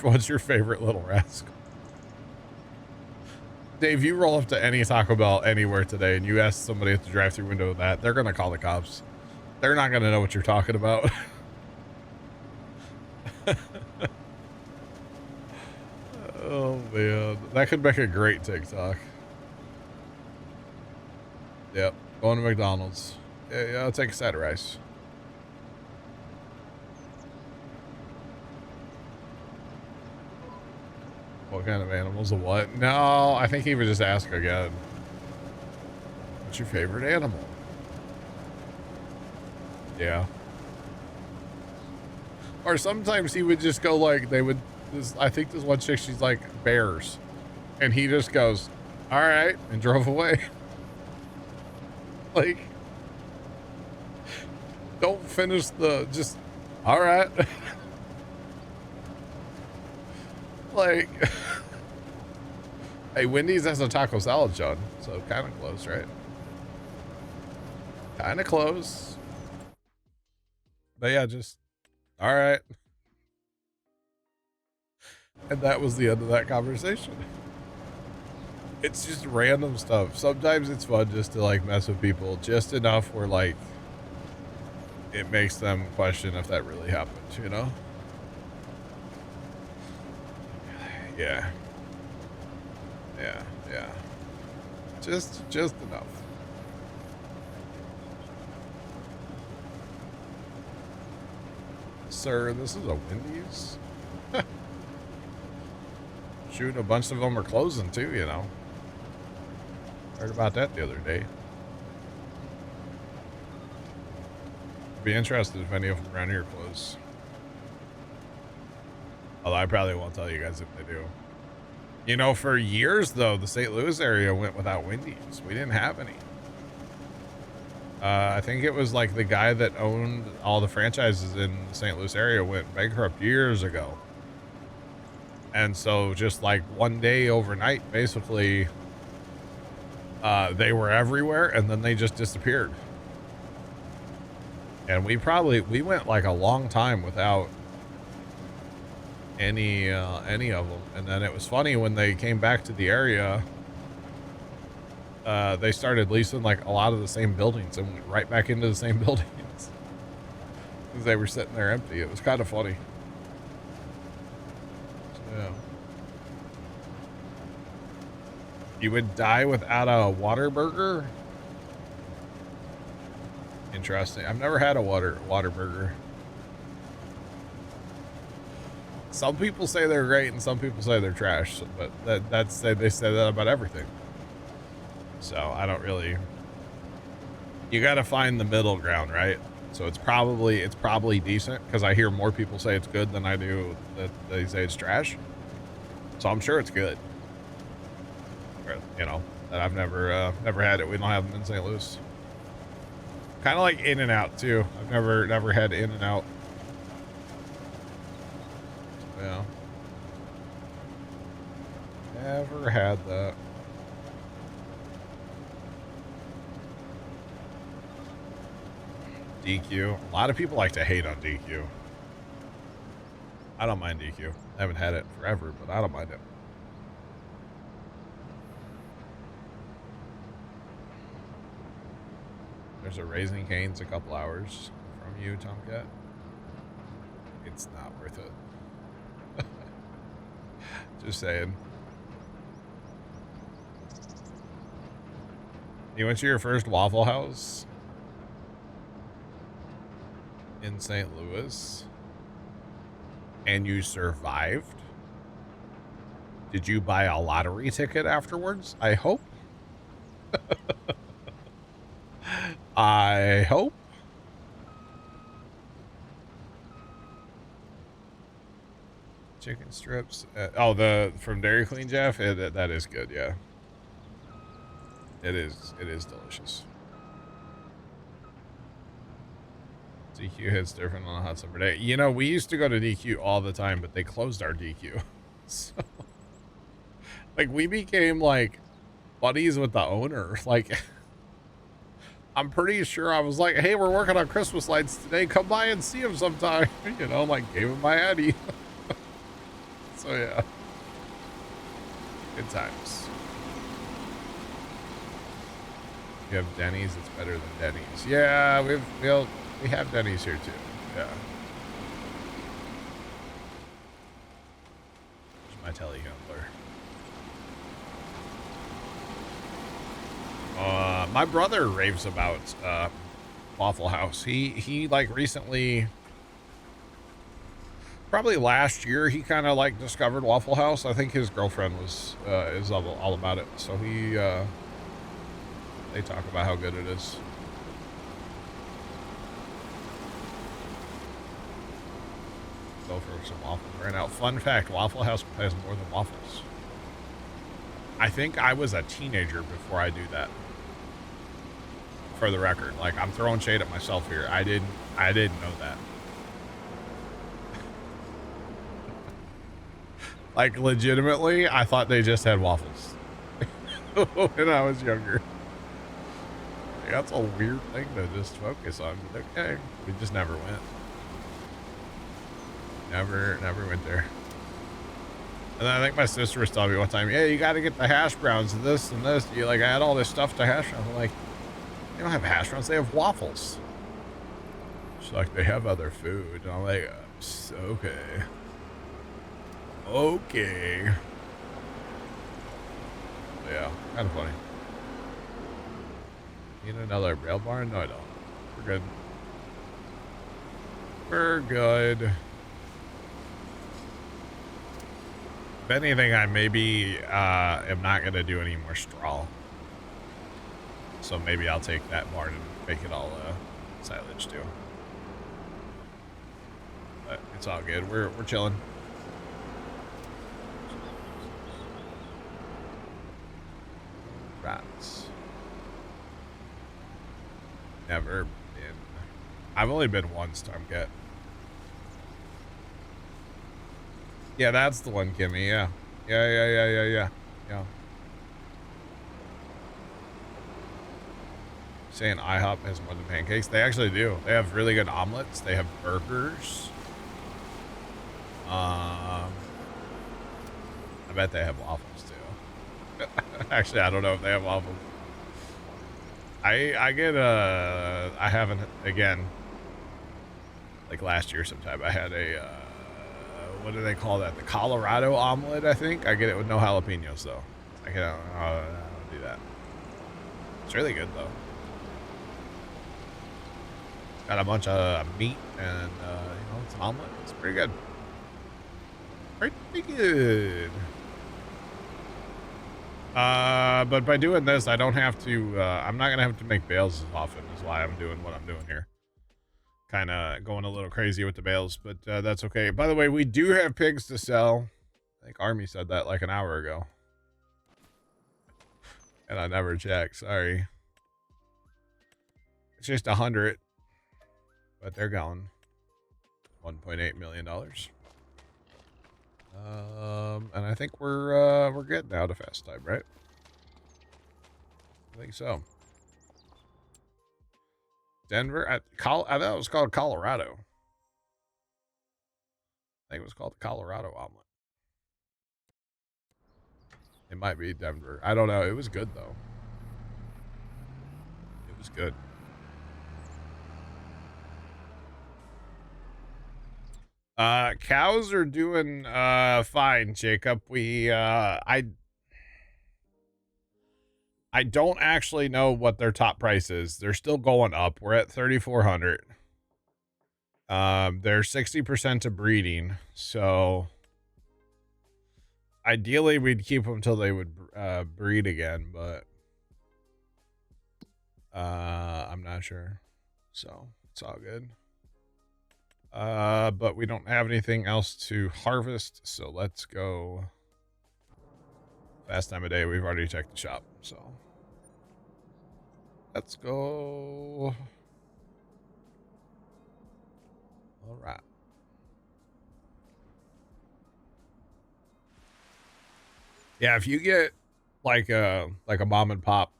What's your favorite little rascal? Dave, you roll up to any Taco Bell anywhere today and you ask somebody at the drive-thru window that, they're going to call the cops. They're not going to know what you're talking about. Oh, man. That could make a great TikTok. Yep. Going to McDonald's. Yeah, I'll take a side of rice. What kind of animals? A what? No, I think he would just ask again. What's your favorite animal? Yeah. Or sometimes he would just go like, they would, I think this one chick, she's like, "Bears." And he just goes, "All right," and drove away. Like, don't finish the, just, "All right." Like, hey, Wendy's has a taco salad, John. So kind of close, right? Kind of close. But yeah, just, "All right." And that was the end of that conversation. It's just random stuff. Sometimes it's fun just to like mess with people just enough where like it makes them question if that really happened, you know? Yeah. Yeah, yeah. Just enough. Sir, this is a Wendy's? Shoot, a bunch of them are closing too, you know. Heard about that the other day. Be interested if any of them around here close. Although I probably won't tell you guys if they do. You know, for years though, the St. Louis area went without Wendy's. We didn't have any. I think it was like the guy that owned all the franchises in the St. Louis area went bankrupt years ago. And so just like one day overnight, basically, they were everywhere and then they just disappeared. And we went like a long time without any of them. And then it was funny when they came back to the area, they started leasing like a lot of the same buildings and went right back into the same buildings because they were sitting there empty. It was kind of funny. So, yeah. You would die without a water burger? Interesting. I've never had a water burger. Some people say they're great and some people say they're trash, but they say that about everything. So I don't really, you got to find the middle ground, right? So it's probably decent because I hear more people say it's good than I do that they say it's trash. So I'm sure it's good. Or, you know, But I've never had it. We don't have them in St. Louis. Kind of like In-N-Out too. I've never had In-N-Out. Yeah. Never had that. DQ. A lot of people like to hate on DQ. I don't mind DQ. I haven't had it forever, but I don't mind it. There's a Raising Cane's a couple hours from you, Tomcat. It's not worth it. Just saying. You went to your first Waffle House in St. Louis and you survived? Did you buy a lottery ticket afterwards? I hope. I hope. Chicken strips. Oh, from Dairy Queen, Jeff. That is good. Yeah. It is delicious. DQ hits different on a hot summer day. You know, we used to go to DQ all the time, but they closed our DQ. So, like, we became like buddies with the owner. Like, I'm pretty sure I was like, hey, we're working on Christmas lights today. Come by and see him sometime. You know, like, gave him my Addy. So, yeah. Good times. You have Denny's, it's better than Denny's. Yeah, we have Denny's here too. Yeah. There's my telehandler. My brother raves about Waffle House. He like recently, probably last year, he kind of like discovered Waffle House. I think his girlfriend is all about it. So they talk about how good it is. Go for some waffles right now. Fun fact, Waffle House has more than waffles. I think I was a teenager before I do that. For the record, like, I'm throwing shade at myself here. I didn't know that. Like, legitimately, I thought they just had waffles when I was younger. That's a weird thing to just focus on. But okay, we just never went. Never went there. And then I think my sister was telling me one time, yeah, you got to get the hash browns and this and this. You like add all this stuff to hash browns. I'm like, they don't have hash browns. They have waffles. She's like, they have other food. And I'm like, okay. Okay. Yeah, kind of funny. Need another rail barn? No, I don't. We're good. We're good. If anything, I maybe am not going to do any more straw. So maybe I'll take that barn and make it all silage too. But it's all good. We're chilling. Rats. Never been. I've only been once, Tomcat. Yeah, that's the one, Kimmy. Yeah. Yeah. Saying IHOP has more than pancakes. They actually do. They have really good omelets. They have burgers. I bet they have waffles too. Actually, I don't know if they have waffles. I haven't, again, like last year sometime, I had a, what do they call that? The Colorado omelet, I think. I get it with no jalapenos, though. I don't do that. It's really good, though. Got a bunch of meat and, it's an omelet. It's pretty good. Pretty good. But by doing this, I don't have to, I'm not going to have to make bales as often, is why I'm doing what I'm doing here. Kind of going a little crazy with the bales, but that's okay. By the way, we do have pigs to sell. I think Army said that like an hour ago. And I never check. Sorry. It's just 100, but they're gone. $1.8 million. And I think we're good now to fast time, right? I think so. Denver, I thought it was called Colorado. I think it was called the Colorado omelet. It might be Denver. I don't know. It was good though. It was good. Cows are doing fine, Jacob. I don't actually know what their top price is. They're still going up. We're at 3,400. They're 60% to breeding, so ideally we'd keep them until they would breed again, but I'm not sure. So it's all good. But we don't have anything else to harvest, so let's go. Fast time of day. We've already checked the shop, so let's go. All right. Yeah, if you get like a mom and pop,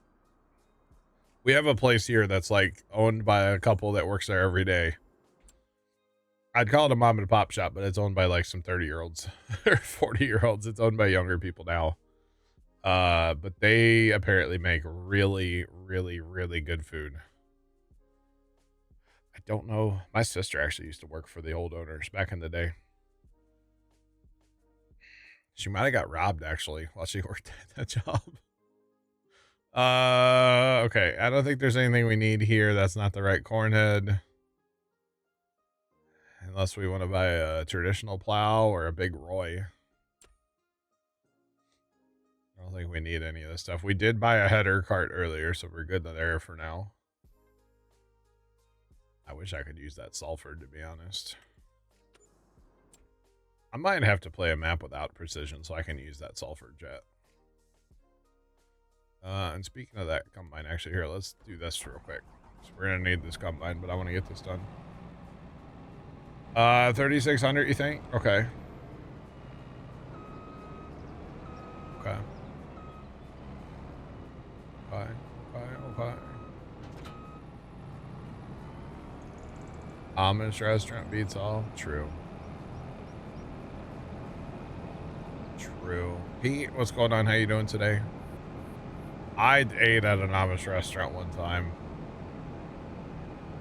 we have a place here that's like owned by a couple that works there every day. I'd call it a mom and pop shop, but it's owned by like some 30-year-olds or 40-year-olds. It's owned by younger people now. But they apparently make really, really, really good food. I don't know. My sister actually used to work for the old owners back in the day. She might have got robbed actually while she worked at that job. Okay. I don't think there's anything we need here. That's not the right corn head. Unless we want to buy a traditional plow or a big Roy. I don't think we need any of this stuff. We did buy a header cart earlier, so we're good there for now. I wish I could use that sulfur, to be honest. I might have to play a map without precision so I can use that sulfur jet. And speaking of that combine, actually, here, let's do this real quick. So we're going to need this combine, but I want to get this done. 3,600, you think? Okay. Okay. Okay. Okay. Amish restaurant beats all. True. True. Pete, what's going on? How you doing today? I ate at an Amish restaurant one time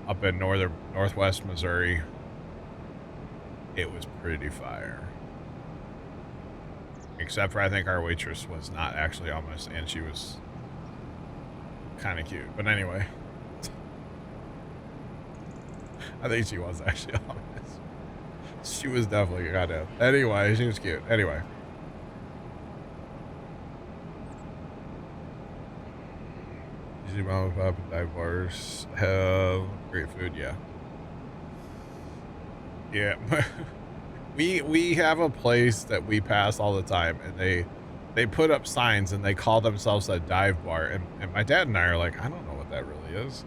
up in northwest Missouri. It was pretty fire. Except for I think our waitress was not actually Amish, and she was kind of cute. But anyway, I think she was actually Amish. She was definitely kind of. Anyway, she was cute. Anyway. Usually mom and pop and dive bars have great food, yeah. Yeah. we have a place that we pass all the time, and they put up signs and they call themselves a dive bar, and my dad and I are like, I don't know what that really is.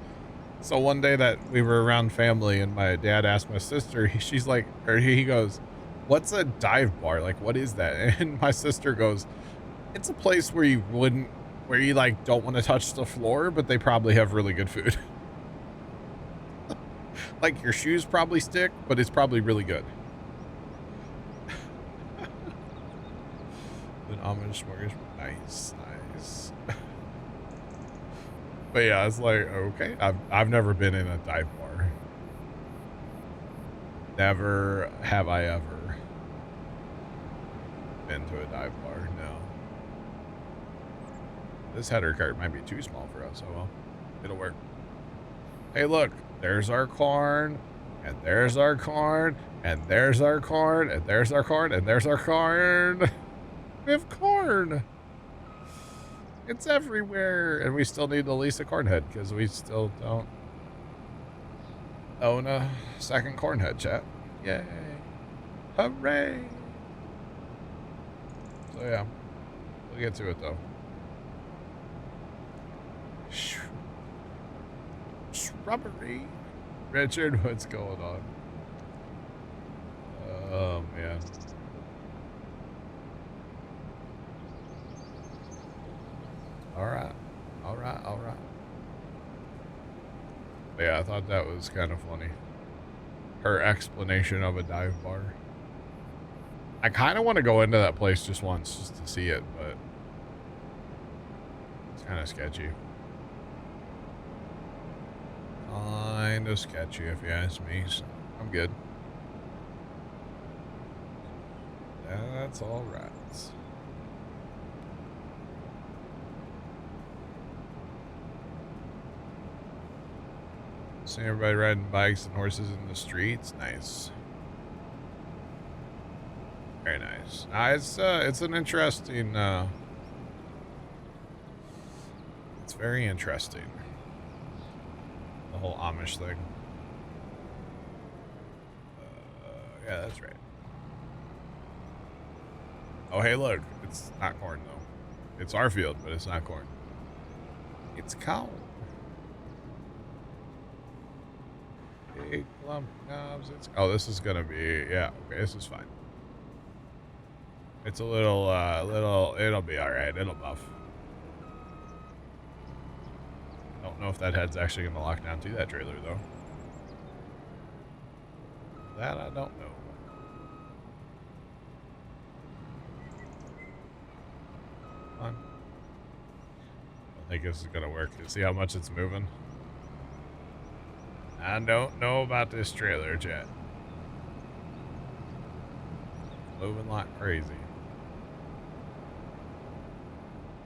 So one day that we were around family and my dad asked my sister, she's like, or he goes, what's a dive bar? Like, what is that? And my sister goes, it's a place where you like don't want to touch the floor, but they probably have really good food. Like your shoes probably stick, but it's probably really good. An Amish mortgage. Nice. But yeah, it's like, okay. I've never been in a dive bar. Never have I ever been to a dive bar. No. This header cart might be too small for us. Oh well. It'll work. Hey, look. There's our corn. And there's our corn. And there's our corn. And there's our corn. And there's our corn. We have corn. It's everywhere. And we still need to lease a corn head because we still don't own a second corn head, chat. Yay. Hooray. So yeah, we'll get to it though. Shrubbery. Richard, what's going on? Oh, man. All right. All right. All right. Yeah, I thought that was kind of funny. Her explanation of a dive bar. I kind of want to go into that place just once just to see it, but it's kind of sketchy. Kind of sketchy if you ask me, so I'm good. That's all right. See everybody riding bikes and horses in the streets. Nice. Very nice. It's an interesting, it's very interesting. The whole Amish thing. Yeah, that's right. Oh, hey, look. It's not corn, though. It's our field, but it's not corn. It's cow. Big lump knobs. Oh, this is gonna be, yeah, okay, this is fine. It's a little, it'll be alright. It'll buff. Don't know if that head's actually gonna lock down to that trailer, though. That I don't know. Come on. I think this is gonna work. See how much it's moving? I don't know about this trailer, chat. Moving like crazy.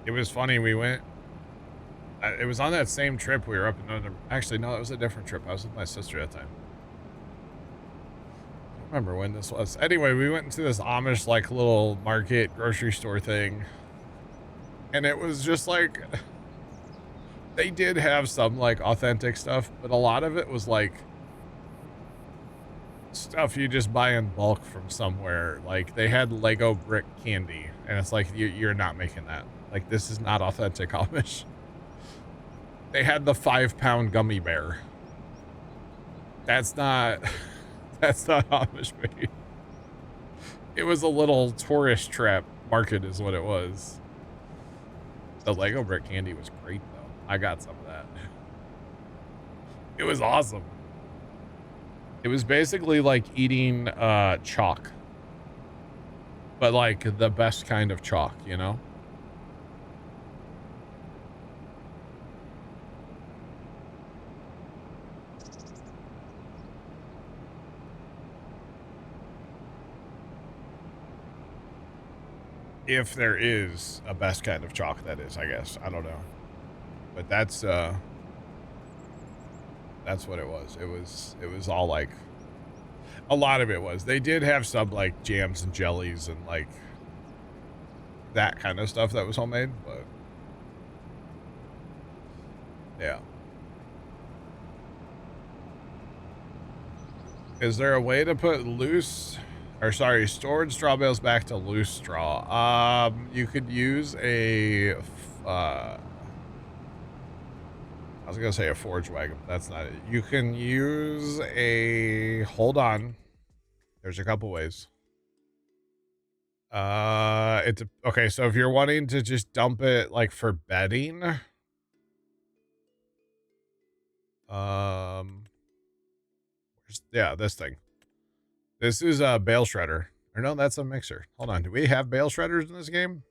It was funny, we went... it was on that same trip we were up in Northern... Actually, no, it was a different trip. I was with my sister at that time. I don't remember when this was. Anyway, we went into this Amish, like, little market, grocery store thing. And it was just like... They did have some, like, authentic stuff, but a lot of it was, like, stuff you just buy in bulk from somewhere. Like, they had Lego brick candy, and it's like, you're not making that. Like, this is not authentic Amish. They had the 5-pound gummy bear. That's not Amish made. It was a little tourist trap market is what it was. The Lego brick candy was great, though. I got some of that. It was awesome. It was basically like eating chalk. But like the best kind of chalk, you know? If there is a best kind of chalk, that is, I guess. I don't know. But that's what it was. It was all like, a lot of it was. They did have some like jams and jellies and like that kind of stuff that was homemade, but yeah. Is there a way to put stored straw bales back to loose straw? You could use a, I was gonna say a forge wagon, but that's not it. You can use hold on. There's a couple ways. Okay, so if you're wanting to just dump it like for bedding, yeah, this thing. This is a bale shredder. Or no, that's a mixer. Hold on, do we have bale shredders in this game?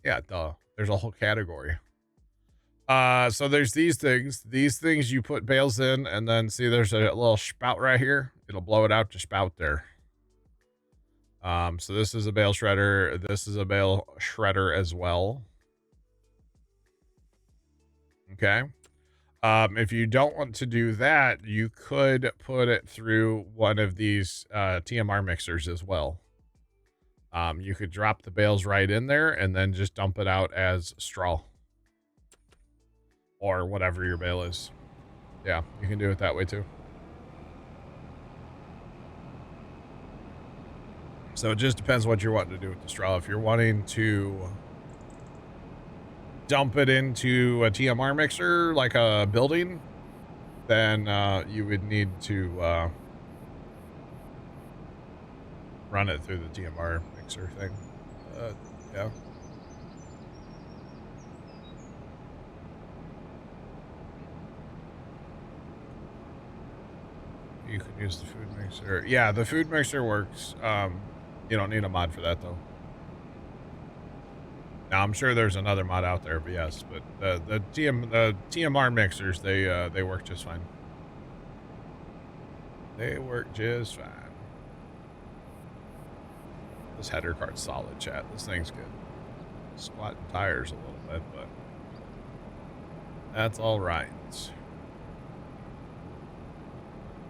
Yeah, duh. There's a whole category. So there's these things. These things you put bales in, and then see there's a little spout right here. It'll blow it out to spout there. So this is a bale shredder. This is a bale shredder as well. Okay. If you don't want to do that, you could put it through one of these TMR mixers as well. You could drop the bales right in there and then just dump it out as straw. Or whatever your bale is. Yeah, you can do it that way too. So it just depends what you're wanting to do with the straw. If you're wanting to dump it into a TMR mixer, like a building, then you would need to run it through the TMR mixer thing. Yeah. You can use the food mixer. Yeah, the food mixer works. You don't need a mod for that though. Now I'm sure there's another mod out there, but yes, but the TMR mixers, they work just fine. They work just fine. This header cart's solid, chat. This thing's good. Squatting tires a little bit, but that's all right.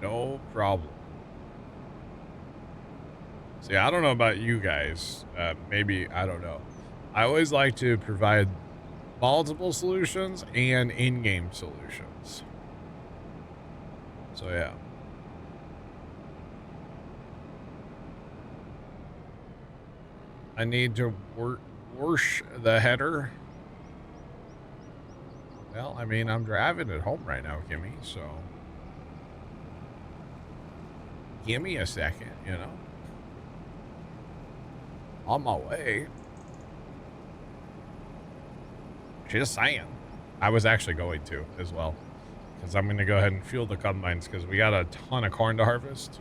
No problem. See, I don't know about you guys. Maybe, I don't know. I always like to provide multiple solutions and in-game solutions. So, yeah. I need to wash the header. Well, I mean, I'm driving it home right now, Kimmy, so give me a second, you know. On my way. Just saying. I was actually going to as well, because I'm going to go ahead and fuel the combines because we got a ton of corn to harvest.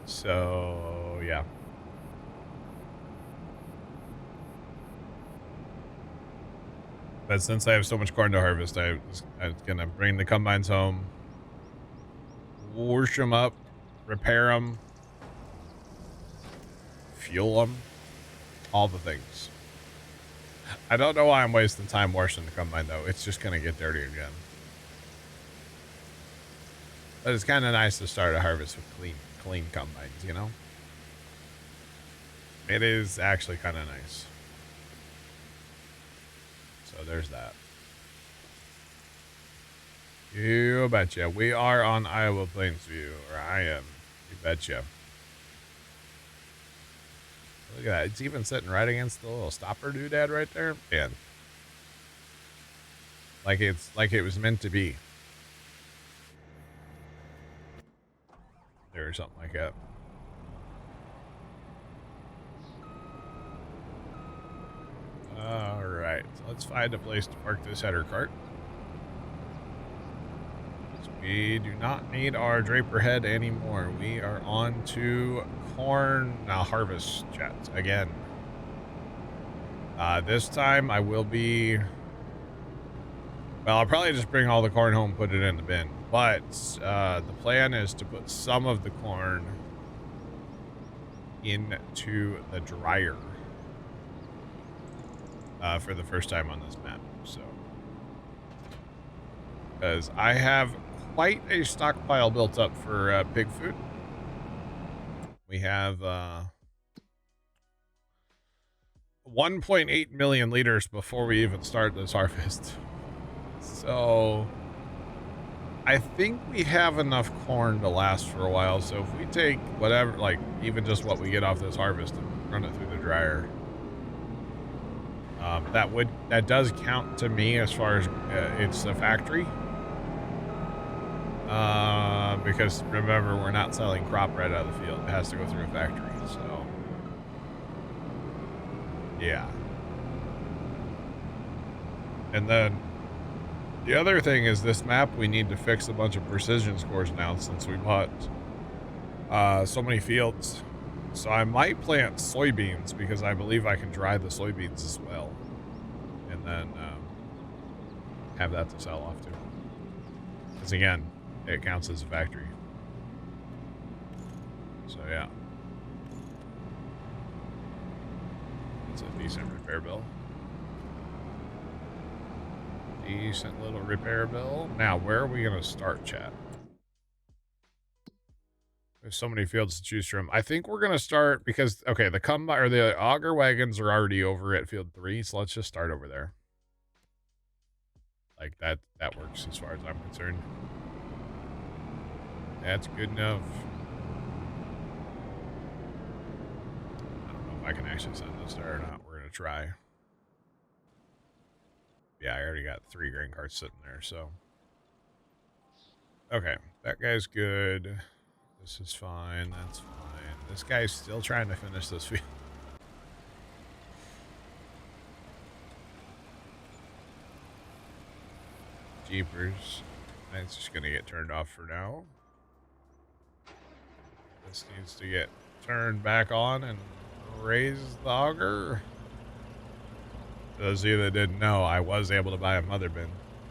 So, yeah. But since I have so much corn to harvest, I was going to bring the combines home, wash them up, repair them, fuel them, all the things. I don't know why I'm wasting time washing the combine, though. It's just going to get dirty again. But it's kind of nice to start a harvest with clean combines, you know? It is actually kind of nice. So there's that. You betcha. We are on Iowa Plains View, or I am. You betcha. Look at that. It's even sitting right against the little stopper doodad right there. Man. Like it was meant to be. Or something like that. Alright. So let's find a place to park this header cart. We do not need our draper head anymore. We are on to corn harvest chat again. This time I will be, well, I'll probably just bring all the corn home, put it in the bin. But the plan is to put some of the corn into the dryer for the first time on this map. So, because I have quite a stockpile built up for pig food. We have 1.8 million liters before we even start this harvest. So I think we have enough corn to last for a while. So if we take whatever, like even just what we get off this harvest and run it through the dryer, that does count to me as far as it's a factory. Because remember, we're not selling crop right out of the field. It has to go through a factory, so yeah. And then the other thing is this map, we need to fix a bunch of precision scores now since we bought so many fields. So I might plant soybeans because I believe I can dry the soybeans as well. And then have that to sell off to. Because again, it counts as a factory. So yeah. It's a decent repair bill. Decent little repair bill. Now, where are we going to start, chat? There's so many fields to choose from. I think we're going to start because, okay, the combine or the auger wagons are already over at field 3, so let's just start over there. Like that works as far as I'm concerned. That's good enough. I don't know if I can actually send this there or not. We're going to try. Yeah, I already got 3 grain carts sitting there, so. Okay, that guy's good. This is fine, that's fine. This guy's still trying to finish this field. Jeepers. That's just gonna get turned off for now. This needs to get turned back on and raise the auger. Those of you that didn't know, I was able to buy a mother bin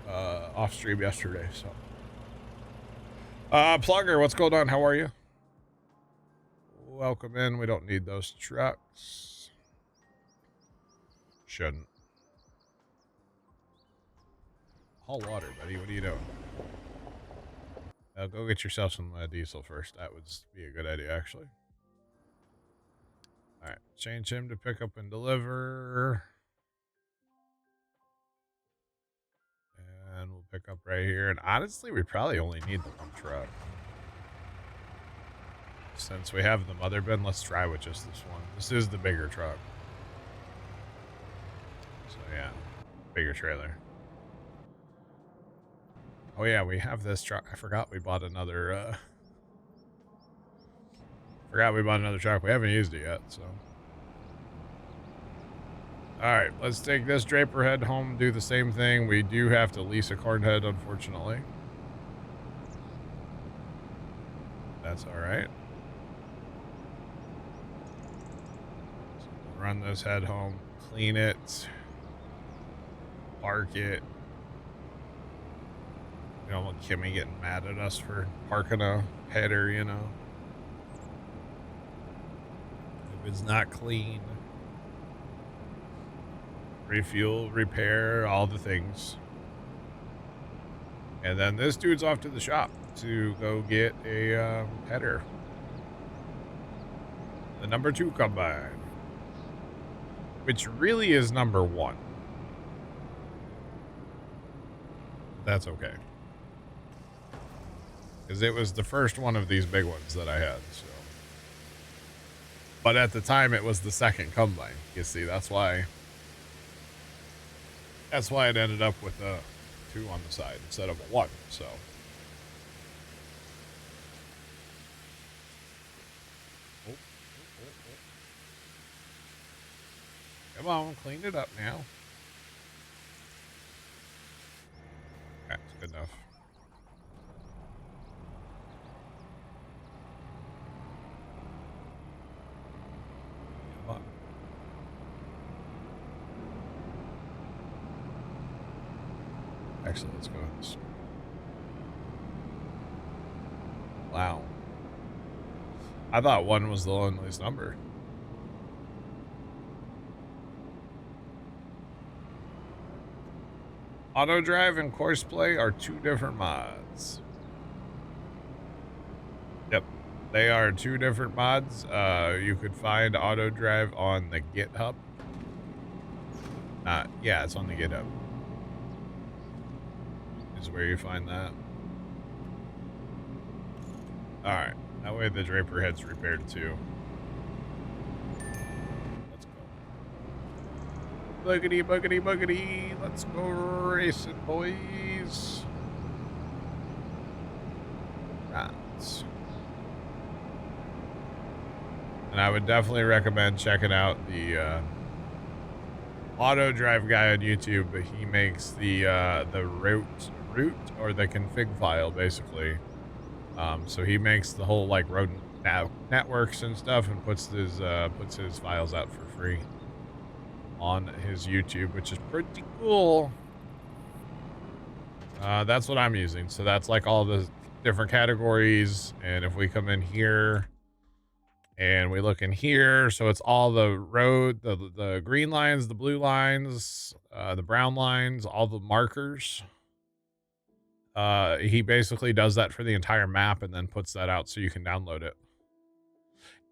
off stream yesterday, so. Plugger, what's going on? How are you? Welcome in. We don't need those trucks. Shouldn't. Haul water, buddy. What are you doing? Go get yourself some diesel first. That would be a good idea, actually. All right. Change him to pick up and deliver. And we'll pick up right here. And honestly, we probably only need the 1 truck. Since we have the mother bin, let's try with just this one. This is the bigger truck. So yeah, bigger trailer. Oh yeah, we have this truck. I forgot we bought another, truck. We haven't used it yet, so. Alright, let's take this Draper head home, do the same thing. We do have to lease a corn head, unfortunately. That's alright. So run this head home, clean it, park it. You don't want Kimmy getting mad at us for parking a header, you know. If it's not clean. Refuel, repair, all the things. And then this dude's off to the shop to go get a header. The number 2 combine. Which really is number 1. That's okay. Because it was the first one of these big ones that I had, so. But at the time, it was the second combine. You see, that's why it ended up with a 2 on the side instead of a 1, so. Come on, clean it up now. That's good enough. Actually, let's go ahead and... Wow. I thought 1 was the loneliest number. Auto drive and course play are 2 different mods. Yep. They are 2 different mods. You could find auto drive on the GitHub. Yeah, it's on the GitHub. Is where you find that. Alright. That way the Draper head's repaired too. Let's go. Boogity, boogity, boogity. Let's go racing, boys. Right. And I would definitely recommend checking out the auto drive guy on YouTube. But he makes the route or the config file basically. So he makes the whole like road networks and stuff and puts his files out for free on his YouTube, which is pretty cool. That's what I'm using. So that's like all the different categories. And if we come in here and we look in here, so it's all the road, the green lines, the blue lines, the brown lines, all the markers. He basically does that for the entire map and then puts that out so you can download it.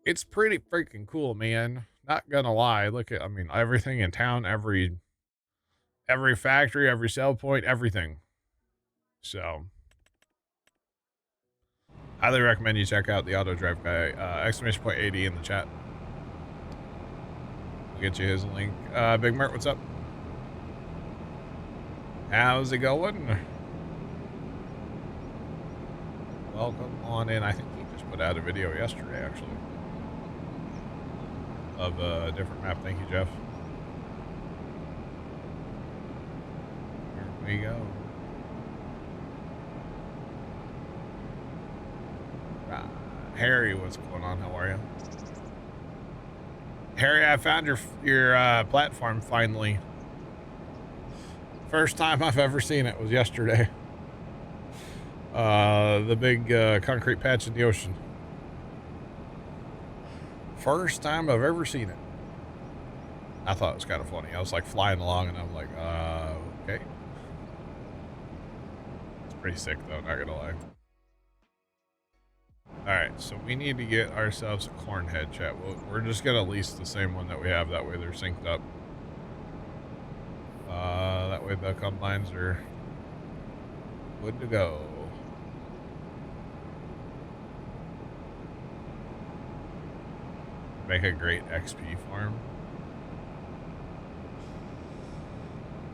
It's pretty freaking cool, man. Not gonna lie. Look at, I mean, everything in town, every factory, every sell point, everything. So, highly recommend you check out the auto drive guy. Exclamation point 80 in the chat. We'll get you his link. Big Mert, what's up? How's it going? Welcome on in. I think he just put out a video yesterday, actually, of a different map. Thank you, Jeff. Here we go. Harry, what's going on? How are you? Harry, I found your platform finally. First time I've ever seen it was yesterday. The big concrete patch in the ocean. First time I've ever seen it. I thought it was kind of funny. I was like flying along and I'm like, okay. It's pretty sick though, not gonna lie. Alright, so we need to get ourselves a corn head, chat. We're just gonna lease the same one that we have. That way they're synced up. That way the combines are good to go. Make a great XP farm.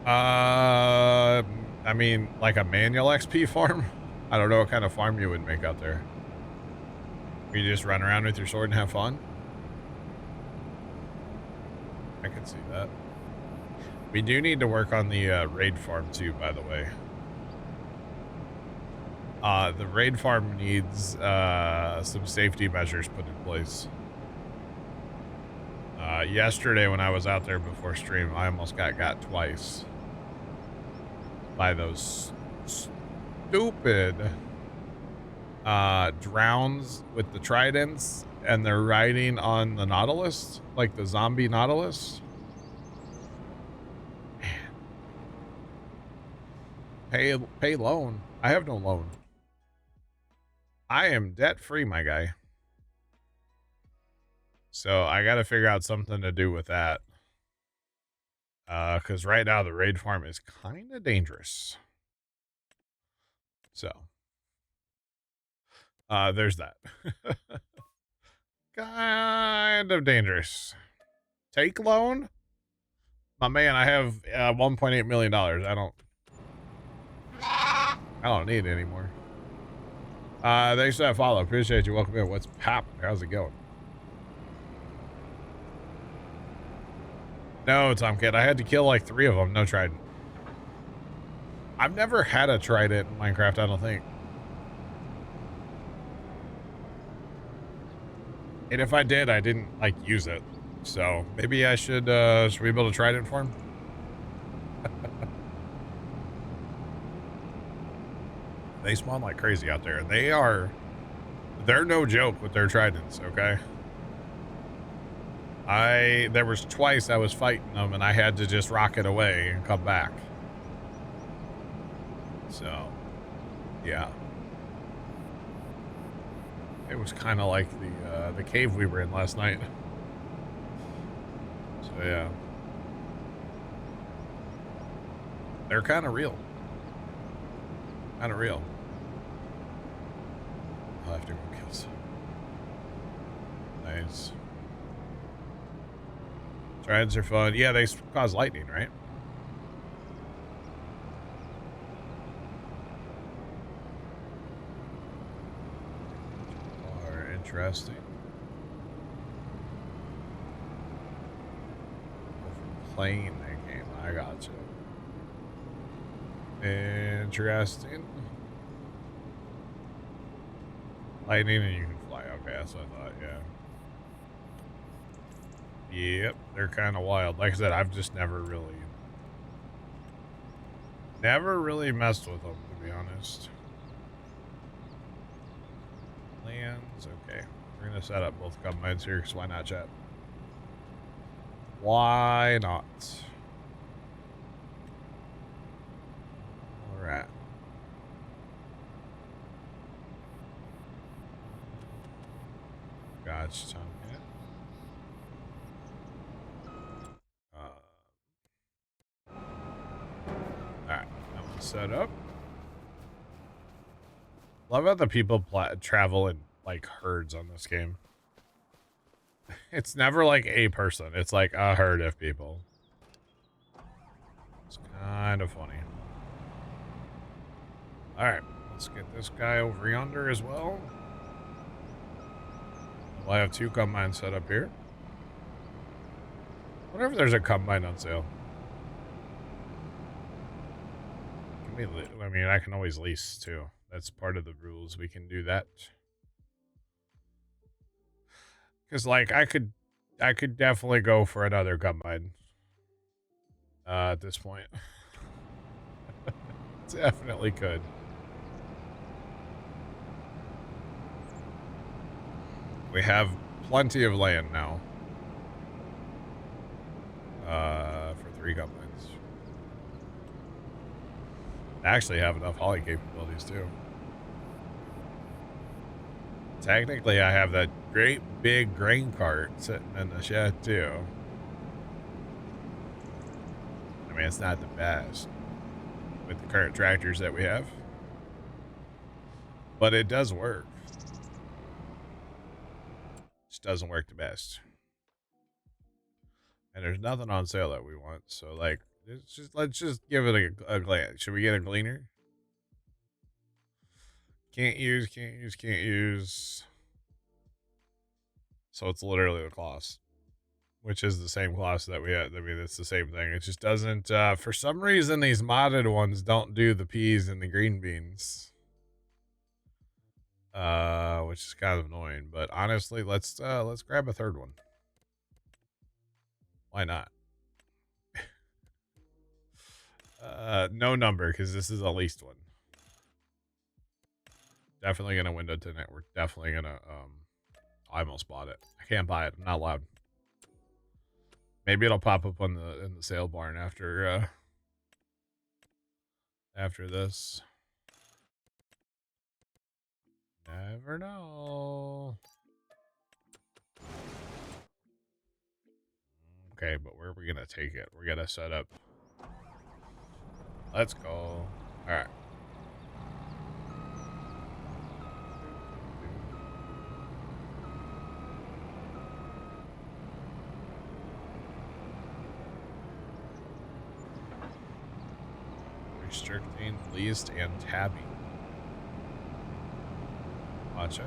I mean, like a manual XP farm? I don't know what kind of farm you would make out there. You just run around with your sword and have fun? I can see that. We do need to work on the raid farm too, by the way. The raid farm needs some safety measures put in place. Yesterday when I was out there before stream, I almost got twice by those stupid drowns with the tridents, and they're riding on the Nautilus, like the zombie Nautilus. Man. Pay loan. I have no loan. I am debt free, my guy. So I got to figure out something to do with that. Because right now the raid farm is kind of dangerous. So there's that. Kind of dangerous. Take loan? My man, I have $1.8 million. I don't need it anymore. Thanks for that follow. Appreciate you. Welcome in. What's poppin'? How's it going? No, Tomcat. I had to kill like 3 of them. No trident. I've never had a trident in Minecraft, I don't think. And if I did, I didn't like use it. So maybe I should we build a trident for him? They spawn like crazy out there. They're no joke with their tridents, okay? There was twice I was fighting them and I had to just rocket away and come back. So, yeah. It was kind of like the cave we were in last night. So, yeah. They're kind of real. Kind of real. I'll have to go kill some. Nice. Tridents are fun. Yeah, they cause lightning, right? Are interesting. Playing that game. I got you. Interesting. Lightning and you can fly. Okay, that's what I thought, yeah. Yep, they're kind of wild. Like I said, I've just never really messed with them, to be honest. Lands, okay. We're gonna set up both combines here, because why not, chat? Why not? Alright. Gotcha, Tom. Alright, that one's set up. Love how the people travel in like herds on this game. It's never like a person, it's like a herd of people. It's kind of funny. All right, let's get this guy over yonder as well. We'll have 2 combines set up here. I wonder if there's a combine on sale. I mean, I can always lease too. That's part of the rules. We can do that. Because, like, I could definitely go for another combine. At this point. Definitely could. We have plenty of land now. For 3 combines. Actually have enough hauling capabilities too. Technically, I have that great big grain cart sitting in the shed too. I mean, it's not the best with the current tractors that we have, but it does work. Just doesn't work the best. And there's nothing on sale that we want, so like, let's just give it a glance. Should we get a gleaner? Can't use. So it's literally the class, which is the same class that we had. I mean, it's the same thing. It just doesn't, for some reason, these modded ones don't do the peas and the green beans. Which is kind of annoying, but honestly, let's grab a 3rd one. Why not? No number, because this is the least one. Definitely gonna window tint it. We're definitely gonna, I almost bought it. I can't buy it. I'm not allowed. Maybe it'll pop up on in the sale barn after this. Never know. Okay, but where are we gonna take it? We're gonna set up. Let's go. All right. Restricting, leased, and tabbing. Watch it.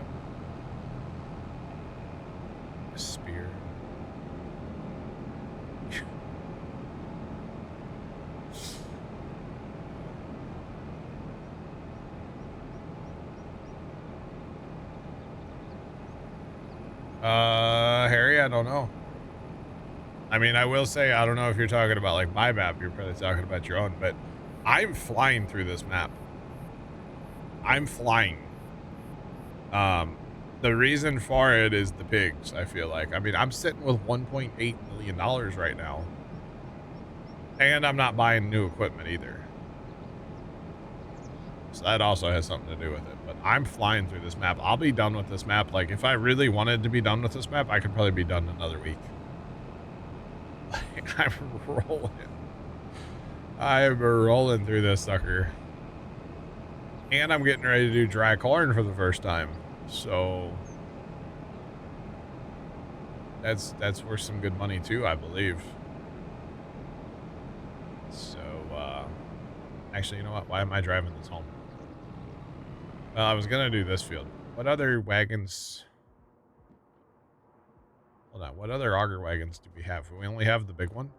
A spear. Harry, I don't know. I mean, I will say, I don't know if you're talking about like my map, you're probably talking about your own, but I'm flying through this map. I'm flying. The reason for it is the pigs, I feel like. I mean, I'm sitting with $1.8 million right now. And I'm not buying new equipment either. So that also has something to do with it. But I'm flying through this map. I'll be done with this map. Like, if I really wanted to be done with this map, I could probably be done in another week. Like, I'm rolling. I'm rolling through this sucker. And I'm getting ready to do dry corn for the first time. So that's worth some good money too, I believe. So actually, you know what? Why am I driving this home? Well, I was gonna do this field. What other wagons? Hold on. What other auger wagons do we have? We only have the big one.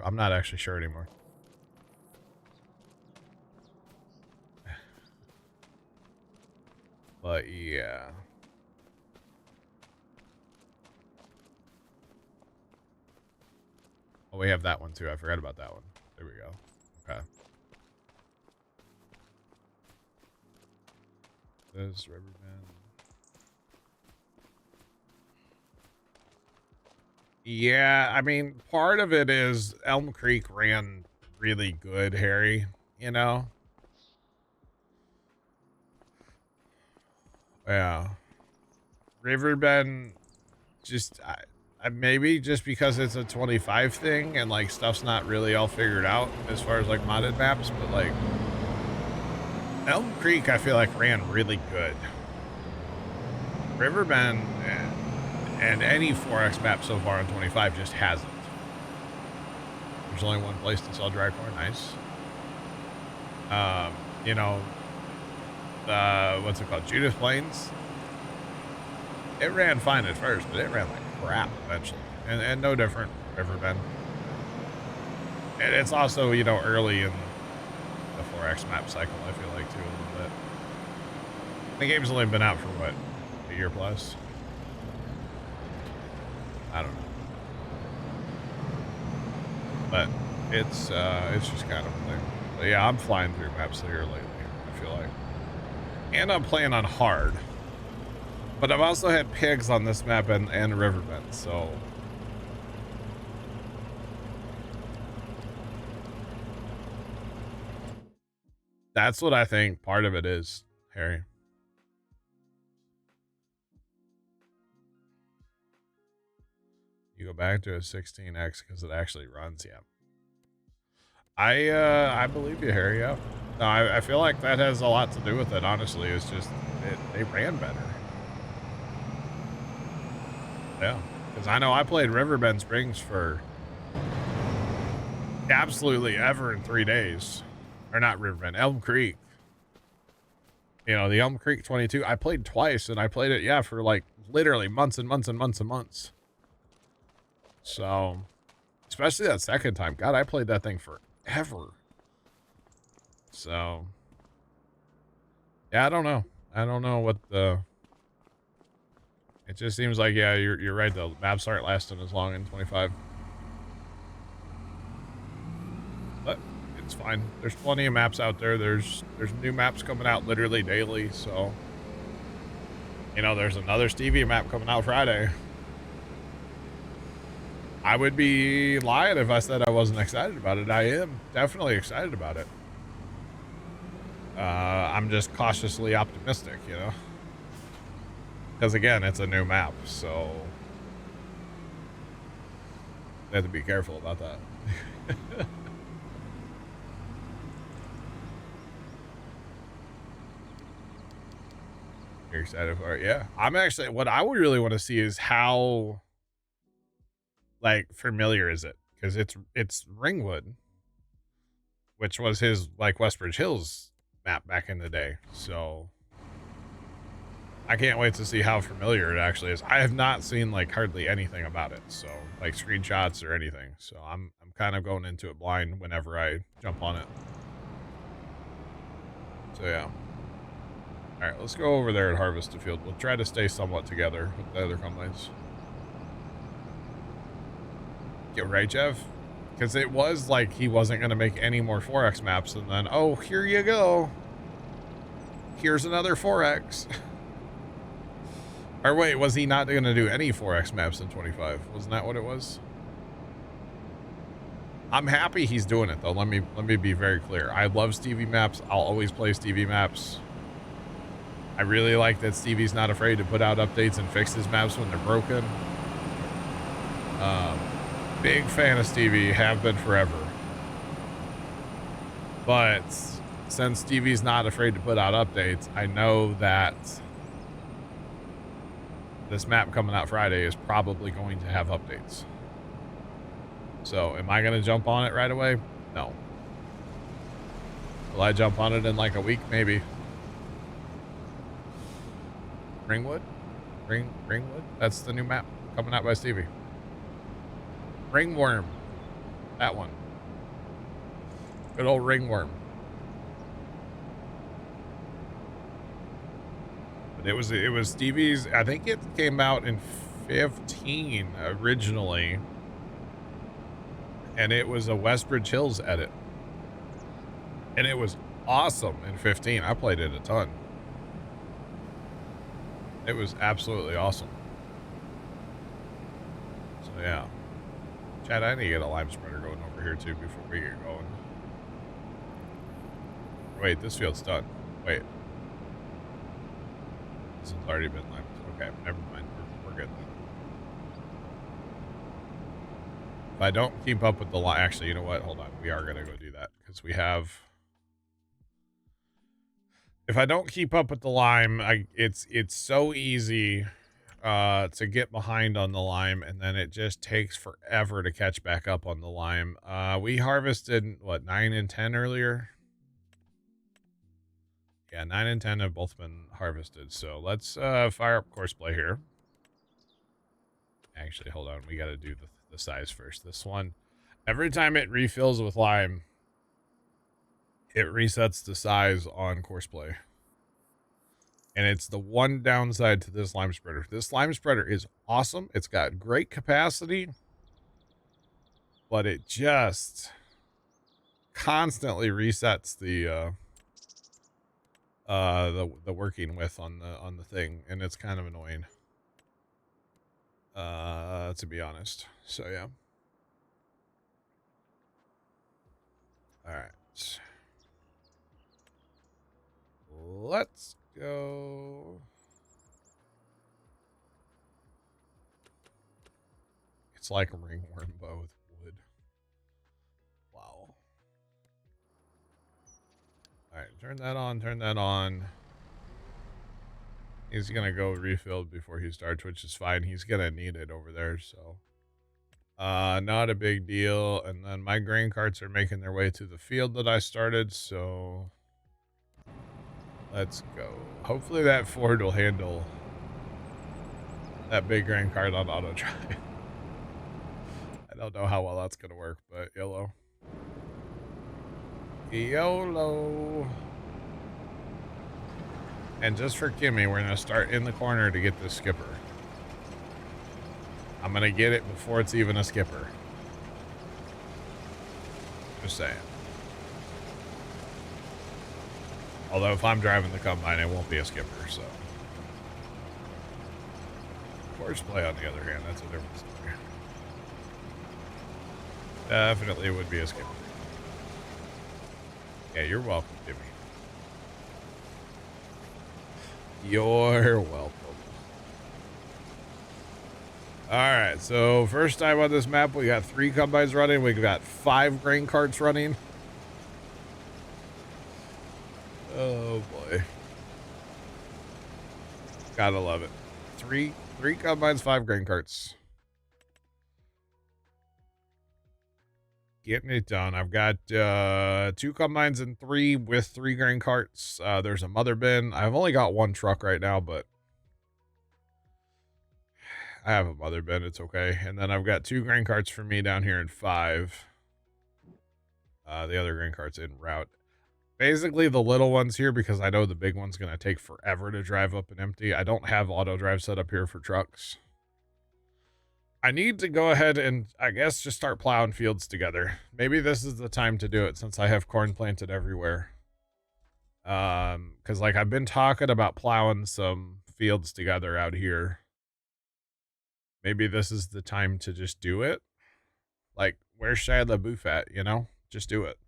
I'm not actually sure anymore. But yeah. Oh, we have that one too. I forgot about that one. There we go. Okay. This Riverbend. Yeah, I mean, part of it is Elm Creek ran really good, Harry, you know? Yeah. Riverbend, just, maybe just because it's a 25 thing and, like, stuff's not really all figured out as far as, like, modded maps, but, like, Elm Creek, I feel like, ran really good. Riverbend and any 4X map so far on 25 just hasn't. There's only one place to sell dry corn. Nice. You know, what's it called? Judith Plains. It ran fine at first, but it ran like crap eventually. And no different from Riverbend. And it's also, you know, early in the 4X map cycle, I feel like, too, a little bit. The game's only been out for, what, a year plus? I don't know. But it's just kind of a thing. But yeah, I'm flying through maps here lately, I feel like. And I'm playing on hard. But I've also had pigs on this map and Riverbend, so... That's what I think part of it is, Harry. You go back to a 16X because it actually runs, yeah. I believe you, Harry, yeah. No, I feel like that has a lot to do with it, honestly. It's just, they ran better. Yeah, because I know I played Riverbend Springs for absolutely ever in 3 days. Or not Riverbend, Elm Creek. You know, the Elm Creek 22, I played twice, and I played it, yeah, for like literally months and months and months and months. So, especially that second time. God, I played that thing forever. So, yeah, I don't know. I don't know what the... It just seems like, yeah, you're right, the maps aren't lasting as long in 25. But it's fine. There's plenty of maps out there. There's new maps coming out literally daily, so... You know, there's another Stevie map coming out Friday. I would be lying if I said I wasn't excited about it. I am definitely excited about it. I'm just cautiously optimistic, you know? Because again, it's a new map, so... I have to be careful about that. You're excited for it? Yeah. I'm actually... What I would really want to see is how... Like, familiar is it? Because it's Ringwood. Which was his, like, Westbridge Hills map back in the day. So... I can't wait to see how familiar it actually is. I have not seen like hardly anything about it, so like screenshots or anything. So I'm kind of going into it blind whenever I jump on it. So yeah. All right, let's go over there and harvest the field. We'll try to stay somewhat together with the other combines. Get right, Jeff? Because it was like he wasn't going to make any more 4X maps, and then, oh, here you go. Here's another 4X. Or wait, was he not going to do any 4X maps in 25? Wasn't that what it was? I'm happy he's doing it though. Let me be very clear. I love Stevie maps. I'll always play Stevie maps. I really like that Stevie's not afraid to put out updates and fix his maps when they're broken. Big fan of Stevie, have been forever. But since Stevie's not afraid to put out updates, I know that this map coming out Friday is probably going to have updates. So, am I going to jump on it right away? No. Will I jump on it in like a week? Maybe. Ringwood? Ringwood? That's the new map coming out by Stevie. Ringworm. That one. Good old Ringworm. But it was Stevie's, I think it came out in 15 originally. And it was a Westbridge Hills edit. And it was awesome in 15. I played it a ton. It was absolutely awesome. So yeah. Chad, I need to get a lime spreader going over here too before we get going. Wait, this field's done. Wait. This one's already been limed. Okay, never mind. We're good then. If I don't keep up with the lime, actually, you know what? Hold on. We are going to go do that because we have... If I don't keep up with the lime, it's so easy to get behind on the lime, and then it just takes forever to catch back up on the lime. We harvested, what, 9 and 10 earlier? Yeah, 9 and 10 have both been harvested. So let's fire up Courseplay here. Actually, hold on. We got to do the size first. This one, every time it refills with lime, it resets the size on Courseplay. And it's the one downside to this lime spreader. This lime spreader is awesome. It's got great capacity, but it just constantly resets the working width on the thing, and it's kind of annoying. To be honest. So yeah. All right. Let's go. It's like a ringworm bow with wood. Wow. All right, turn that on, turn that on. He's gonna go refill before he starts, which is fine. He's gonna need it over there, so not a big deal. And then my grain carts are making their way to the field that I started, so let's go. Hopefully that Ford will handle that big grain cart on auto drive. I don't know how well that's gonna work, but YOLO. YOLO. And just for Kimmy, we're gonna start in the corner to get this skipper. I'm gonna get it before it's even a skipper. Just saying. Although if I'm driving the combine, it won't be a skipper, so. Horseplay, on the other hand, that's a different story. Definitely would be a skipper. Yeah, you're welcome, Jimmy. You're welcome. Alright, so first time on this map, we got 3 combines running. We've got 5 grain carts running. Oh boy. Gotta love it. Three combines, 5 grain carts. Getting it done. I've got 2 combines and 3 with 3 grain carts. There's a mother bin. I've only got 1 truck right now, but I have a mother bin. It's okay. And then I've got 2 grain carts for me down here in 5. The other grain cart's en route. Basically the little ones here, because I know the big one's going to take forever to drive up and empty. I don't have auto drive set up here for trucks. I need to go ahead and, I guess, just start plowing fields together. Maybe this is the time to do it since I have corn planted everywhere. Because, like, I've been talking about plowing some fields together out here. Maybe this is the time to just do it. Like, where's Shia LaBeouf at, you know? Just do it.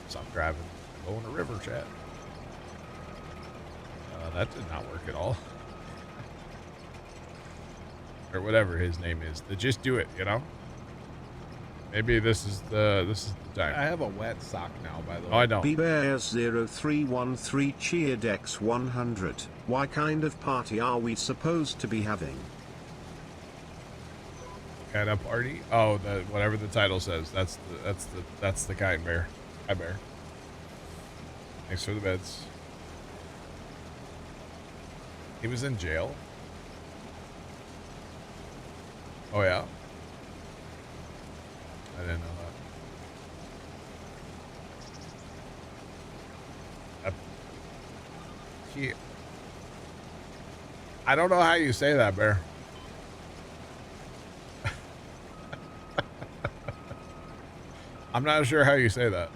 Stop driving. Go in a river, chat. That did not work at all. Or whatever his name is. To just do it, you know? Maybe this is the time. I have a wet sock now, by the way. Oh, I don't. BBears0313 cheered X100. What kind of party are we supposed to be having? Kind of party? Oh, whatever the title says. That's the kind bear. Hi, bear. Thanks for the beds. He was in jail. Oh yeah. I didn't know that. I don't know how you say that, Bear. I'm not sure how you say that.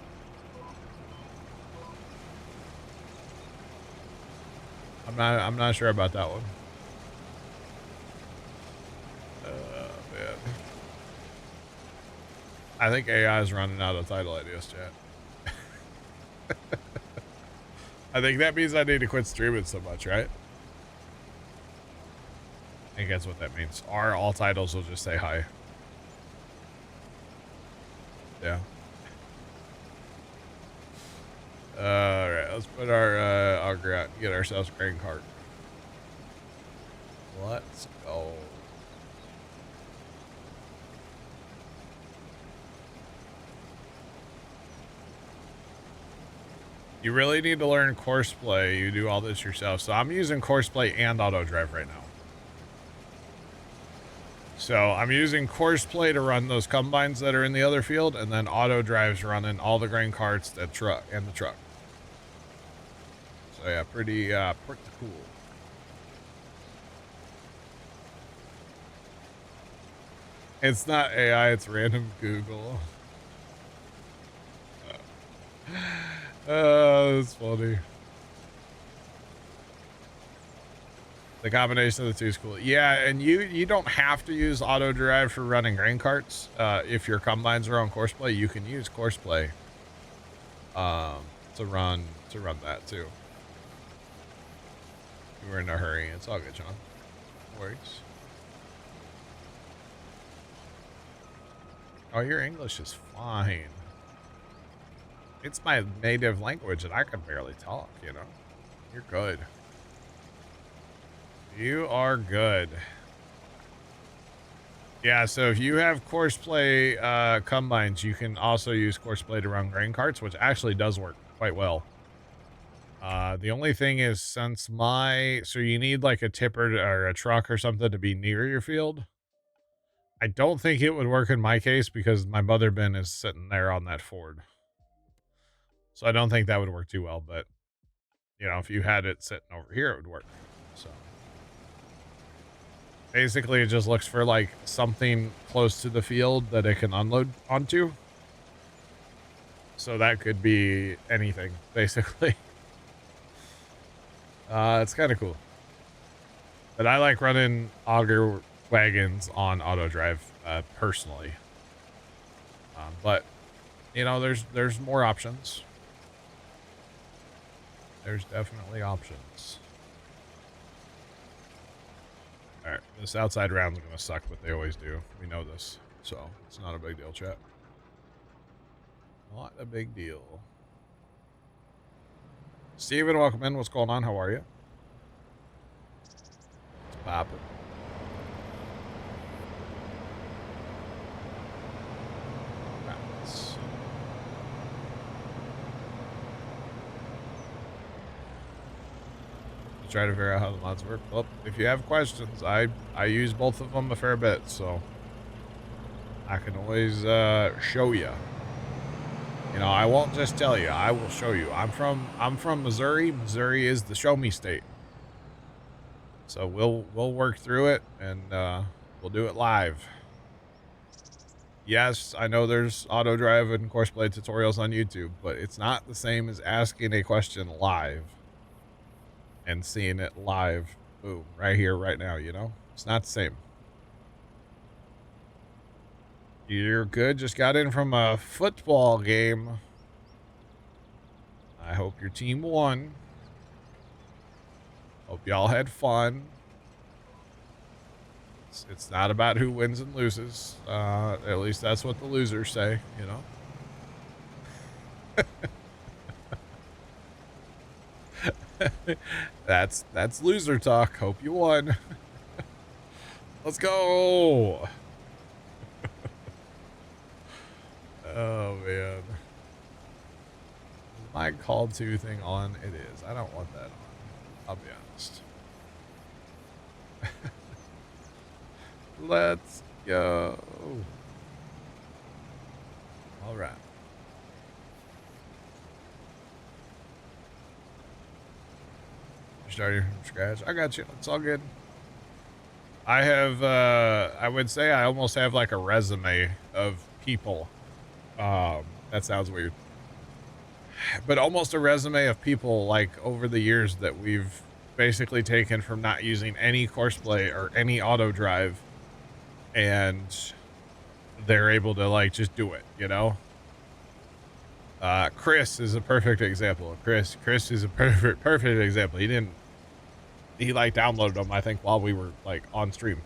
I'm not sure about that one. Man. I think AI is running out of title ideas, chat. I think that means I need to quit streaming so much, right? I think that's what that means. Or all titles will just say hi. Yeah. Alright, let's put our auger out and get ourselves a grain cart. Let's go. You really need to learn Courseplay. You do all this yourself. So I'm using Courseplay and auto drive right now. So I'm using Courseplay to run those combines that are in the other field, and then auto drives running all the grain carts, the truck, and the truck. So yeah, pretty cool. It's not AI, it's random Google. Oh, that's funny. The combination of the two is cool. Yeah, and you don't have to use auto drive for running grain carts. If your combines are on Courseplay, you can use Courseplay to run that too. You were in a hurry. It's all good, John. No worries. Oh, your English is fine. It's my native language and I can barely talk, you know? You're good. You are good. Yeah, so if you have Courseplay combines, you can also use Courseplay to run grain carts, which actually does work quite well. The only thing is so you need like a tipper or a truck or something to be near your field. I don't think it would work in my case because my mother bin is sitting there on that Ford. So I don't think that would work too well, but you know, if you had it sitting over here, it would work. So basically it just looks for like something close to the field that it can unload onto. So that could be anything, basically. It's kind of cool. But I like running auger wagons on auto drive, personally. But you know, there's more options. There's definitely options. All right, this outside round is gonna suck, but they always do. We know this, so it's not a big deal, chat. Not a big deal. Steven, welcome in. What's going on? How are you? It's popping. Nice. Try to figure out how the mods work. Well, if you have questions, I use both of them a fair bit, so I can always show you. You know, I won't just tell you. I will show you. I'm from Missouri. Missouri is the show me state. So we'll work through it and we'll do it live. Yes, I know there's auto drive and Courseplay tutorials on YouTube, but it's not the same as asking a question live and seeing it live, boom, right here, right now, you know? It's not the same. You're good. Just got in from a football game. I hope your team won. Hope y'all had fun. It's not about who wins and loses. At least that's what the losers say, you know? That's loser talk. Hope you won. Let's go. Oh man. Is my call to thing on? It is. I don't want that on. I'll be honest. Let's go. All right. Starting from scratch. I got you. It's all good. I have, I would say I almost have like a resume of people. That sounds weird. But almost a resume of people like over the years that we've basically taken from not using any Courseplay or any auto drive, and they're able to like just do it, you know? Chris is a perfect example. Chris is a perfect example. He like downloaded them, I think, while we were like on stream,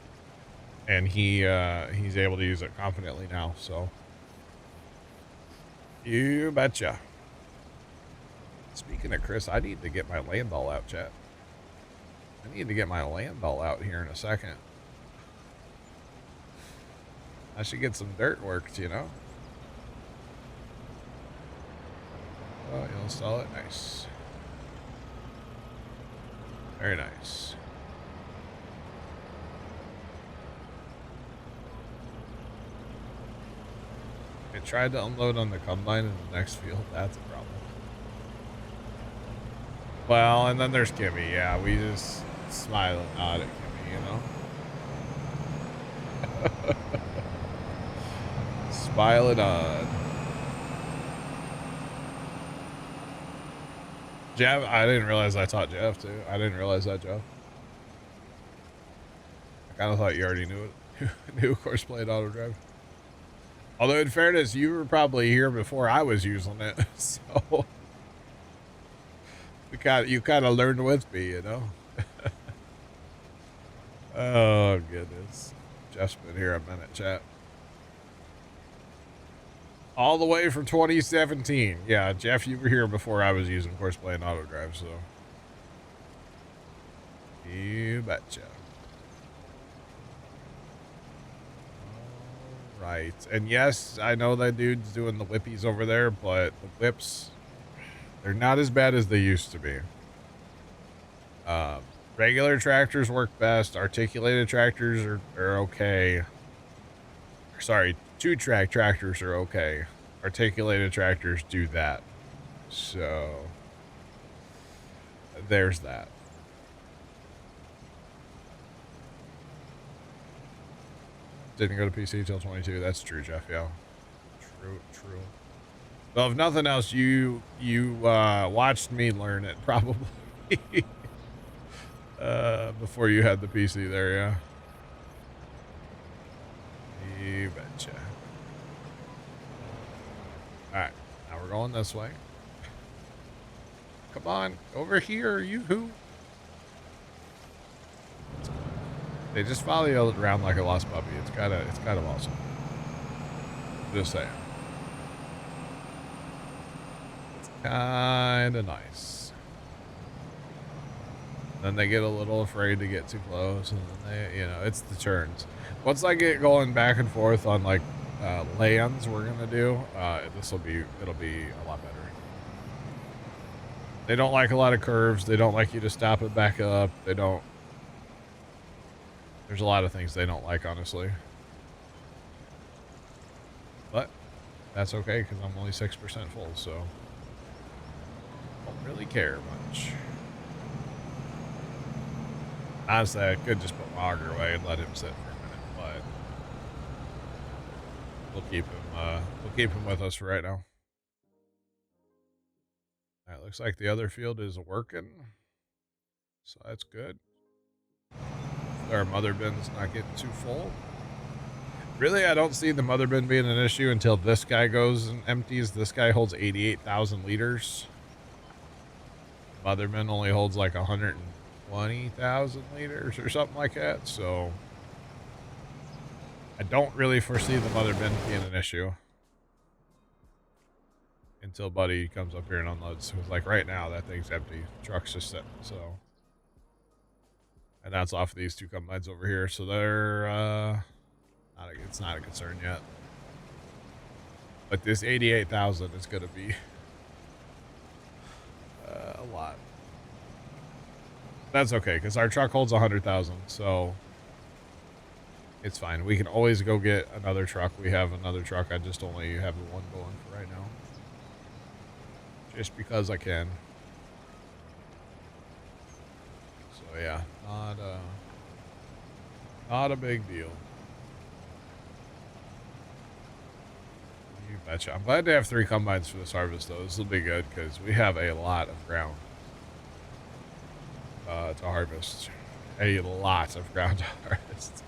and he's able to use it confidently now. So you betcha. Speaking of Chris, I need to get my land all out, chat. I need to get my land all out here in a second. I should get some dirt worked, you know? Oh, you'll install it? Nice. Very nice. It tried to unload on the combine in the next field. That's a problem. Well, and then there's Kimmy. Yeah, we just smile and nod at Kimmy, you know? Smile and nod. Jeff, I didn't realize I taught Jeff too. I didn't realize that, Jeff. I kind of thought you already knew it. Knew course played auto drive. Although in fairness, you were probably here before I was using it, so you kind of learned with me, you know. Oh goodness, Jeff's been here a minute, chat. All the way from 2017. Yeah, Jeff, you were here before I was using course play and auto drive, so you betcha. Right, and yes, I know that dude's doing the whippies over there, but the whips, they're not as bad as they used to be. Regular tractors work best. Articulated tractors are okay. Sorry, two-track tractors are okay. Articulated tractors do that. So there's that. Didn't go to PC till 22. That's true, Jeff. Yeah. True. Well, if nothing else, you watched me learn it probably before you had the PC there, yeah. You betcha. All right, now we're going this way. Come on, over here, you who? They just follow you around like a lost puppy. It's kind of awesome. Just saying. It's kind of nice. Then they get a little afraid to get too close, and then they, you know, it's the turns. Once I get going back and forth on like lands we're gonna do, it'll be a lot better. They don't like a lot of curves. They don't like you to stop and back up. They don't. There's a lot of things they don't like, honestly. But that's okay because I'm only 6% full, so don't really care much. Honestly, I could just put my auger away and let him sit for a minute, but we'll keep him with us for right now. All right, looks like the other field is working, so that's good. Our mother bin's not getting too full. Really, I don't see the mother bin being an issue until this guy goes and empties. This guy holds 88,000 liters. Mother bin only holds like 120,000 liters or something like that. So I don't really foresee the mother bin being an issue until Buddy comes up here and unloads. Because like right now, that thing's empty. Truck's just sitting, so. And that's off of these two combines over here. So they're, it's not a concern yet. But this 88,000 is going to be a lot. That's okay, because our truck holds 100,000, so it's fine. We can always go get another truck. We have another truck. I just only have the one going for right now. Just because I can. So yeah, not a big deal. You betcha. I'm glad to have 3 combines for this harvest, though. This will be good because we have a lot of ground to harvest. A lot of ground to harvest.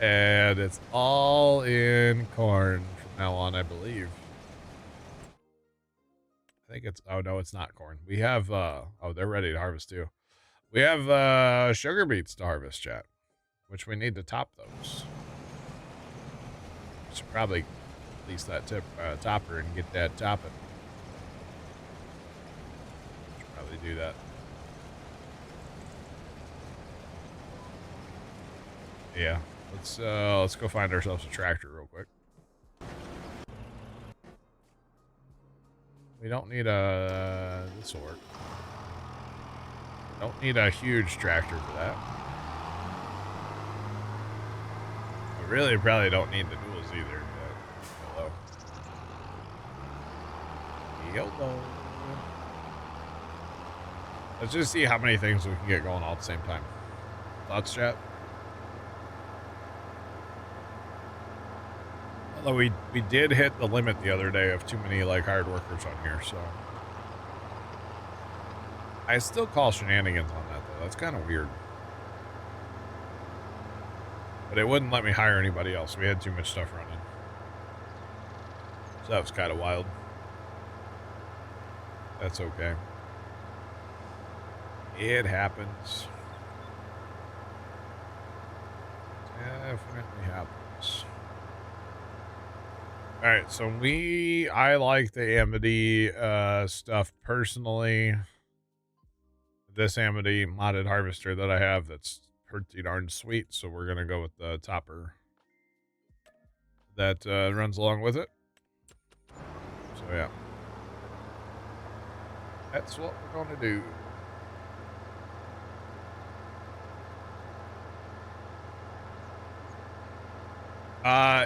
And it's all in corn from now on, I believe. I think it's, oh no, it's not corn. We have, oh, they're ready to harvest too. We have sugar beets to harvest, chat, which we need to top those. We should probably release that topper and get that topping. Should probably do that. Yeah, let's go find ourselves a tractor real quick. don't need a... This will work. Don't need a huge tractor for that. I really probably don't need the duals either, but YOLO. Let's just see how many things we can get going all at the same time. Thoughts, chat? Although we did hit the limit the other day of too many like hard workers on here, so I still call shenanigans on that though. That's kind of weird. But it wouldn't let me hire anybody else. We had too much stuff running. So that was kind of wild. That's okay. It happens. Definitely happens. All right, so I like the Amity stuff personally. This Amity modded harvester that I have, that's pretty darn sweet. So we're gonna go with the topper that runs along with it. So yeah, that's what we're gonna do.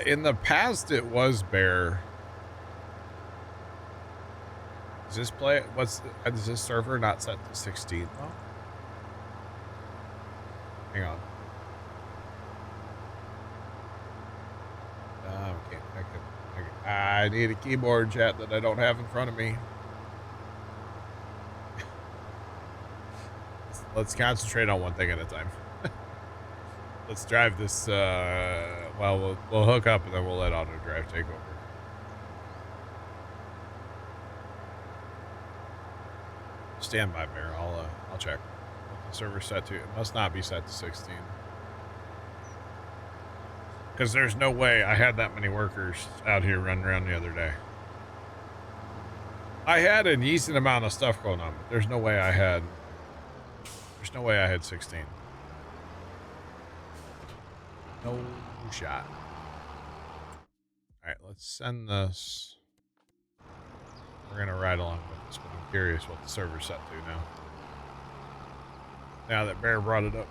In the past it was Bear. Does this is this server not set to 16 though? Hang on. I need a keyboard, chat, that I don't have in front of me. Let's concentrate on one thing at a time. Let's drive this, well, we'll hook up and then we'll let auto drive take over. Stand by, Bear. I'll check what the server's set to. It must not be set to 16. Because there's no way I had that many workers out here running around the other day. I had a decent amount of stuff going on, but there's no way I had 16. No shot. All right, let's send this. We're gonna ride along with this, but I'm curious what the server's set to now. Now that Bear brought it up.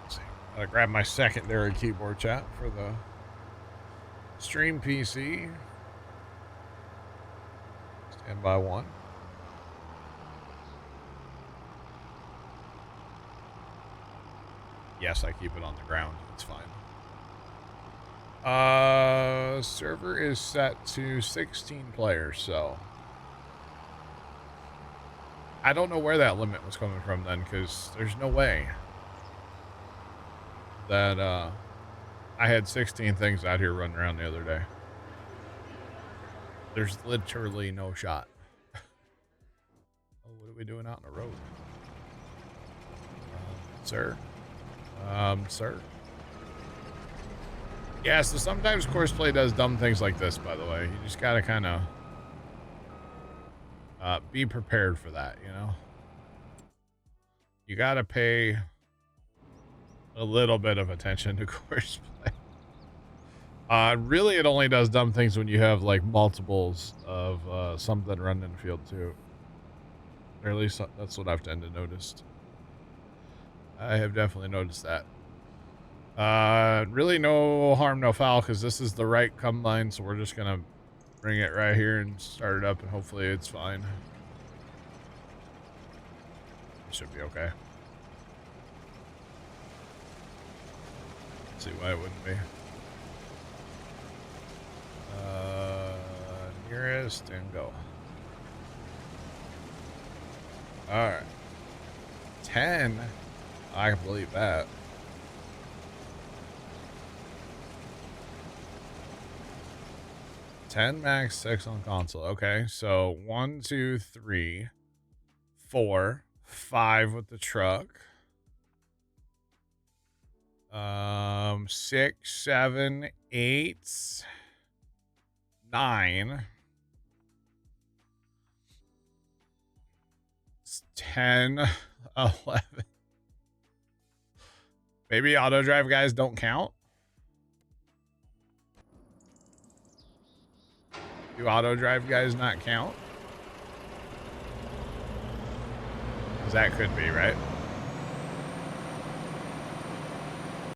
Let's see. Gotta grab my secondary keyboard, chat, for the stream PC. Stand by one. Yes, I keep it on the ground. It's fine. Server is set to 16 players, so I don't know where that limit was coming from then, because there's no way that I had 16 things out here running around the other day. There's literally no shot. Oh, what are we doing out in the road? Sir? Sir? Yeah, so sometimes Courseplay does dumb things like this, by the way. You just gotta kind of be prepared for that, you know? You gotta pay a little bit of attention to Courseplay. Really, it only does dumb things when you have, like, multiples of something running in the field, too. Or at least that's what I've tended to notice. I have definitely noticed that. Really no harm, no foul, because this is the right combine, so we're just gonna bring it right here and start it up, and hopefully it's fine. It should be okay. Let's see why it wouldn't be. Nearest and go. Alright. 10. I can believe that. $10 max, 6 on console. Okay, so 1, 2, 3, 4, 5 with the truck. 6, 7, 8, 9. 10, 11. Maybe auto drive guys don't count. Do auto drive guys not count? 'Cause that could be, right?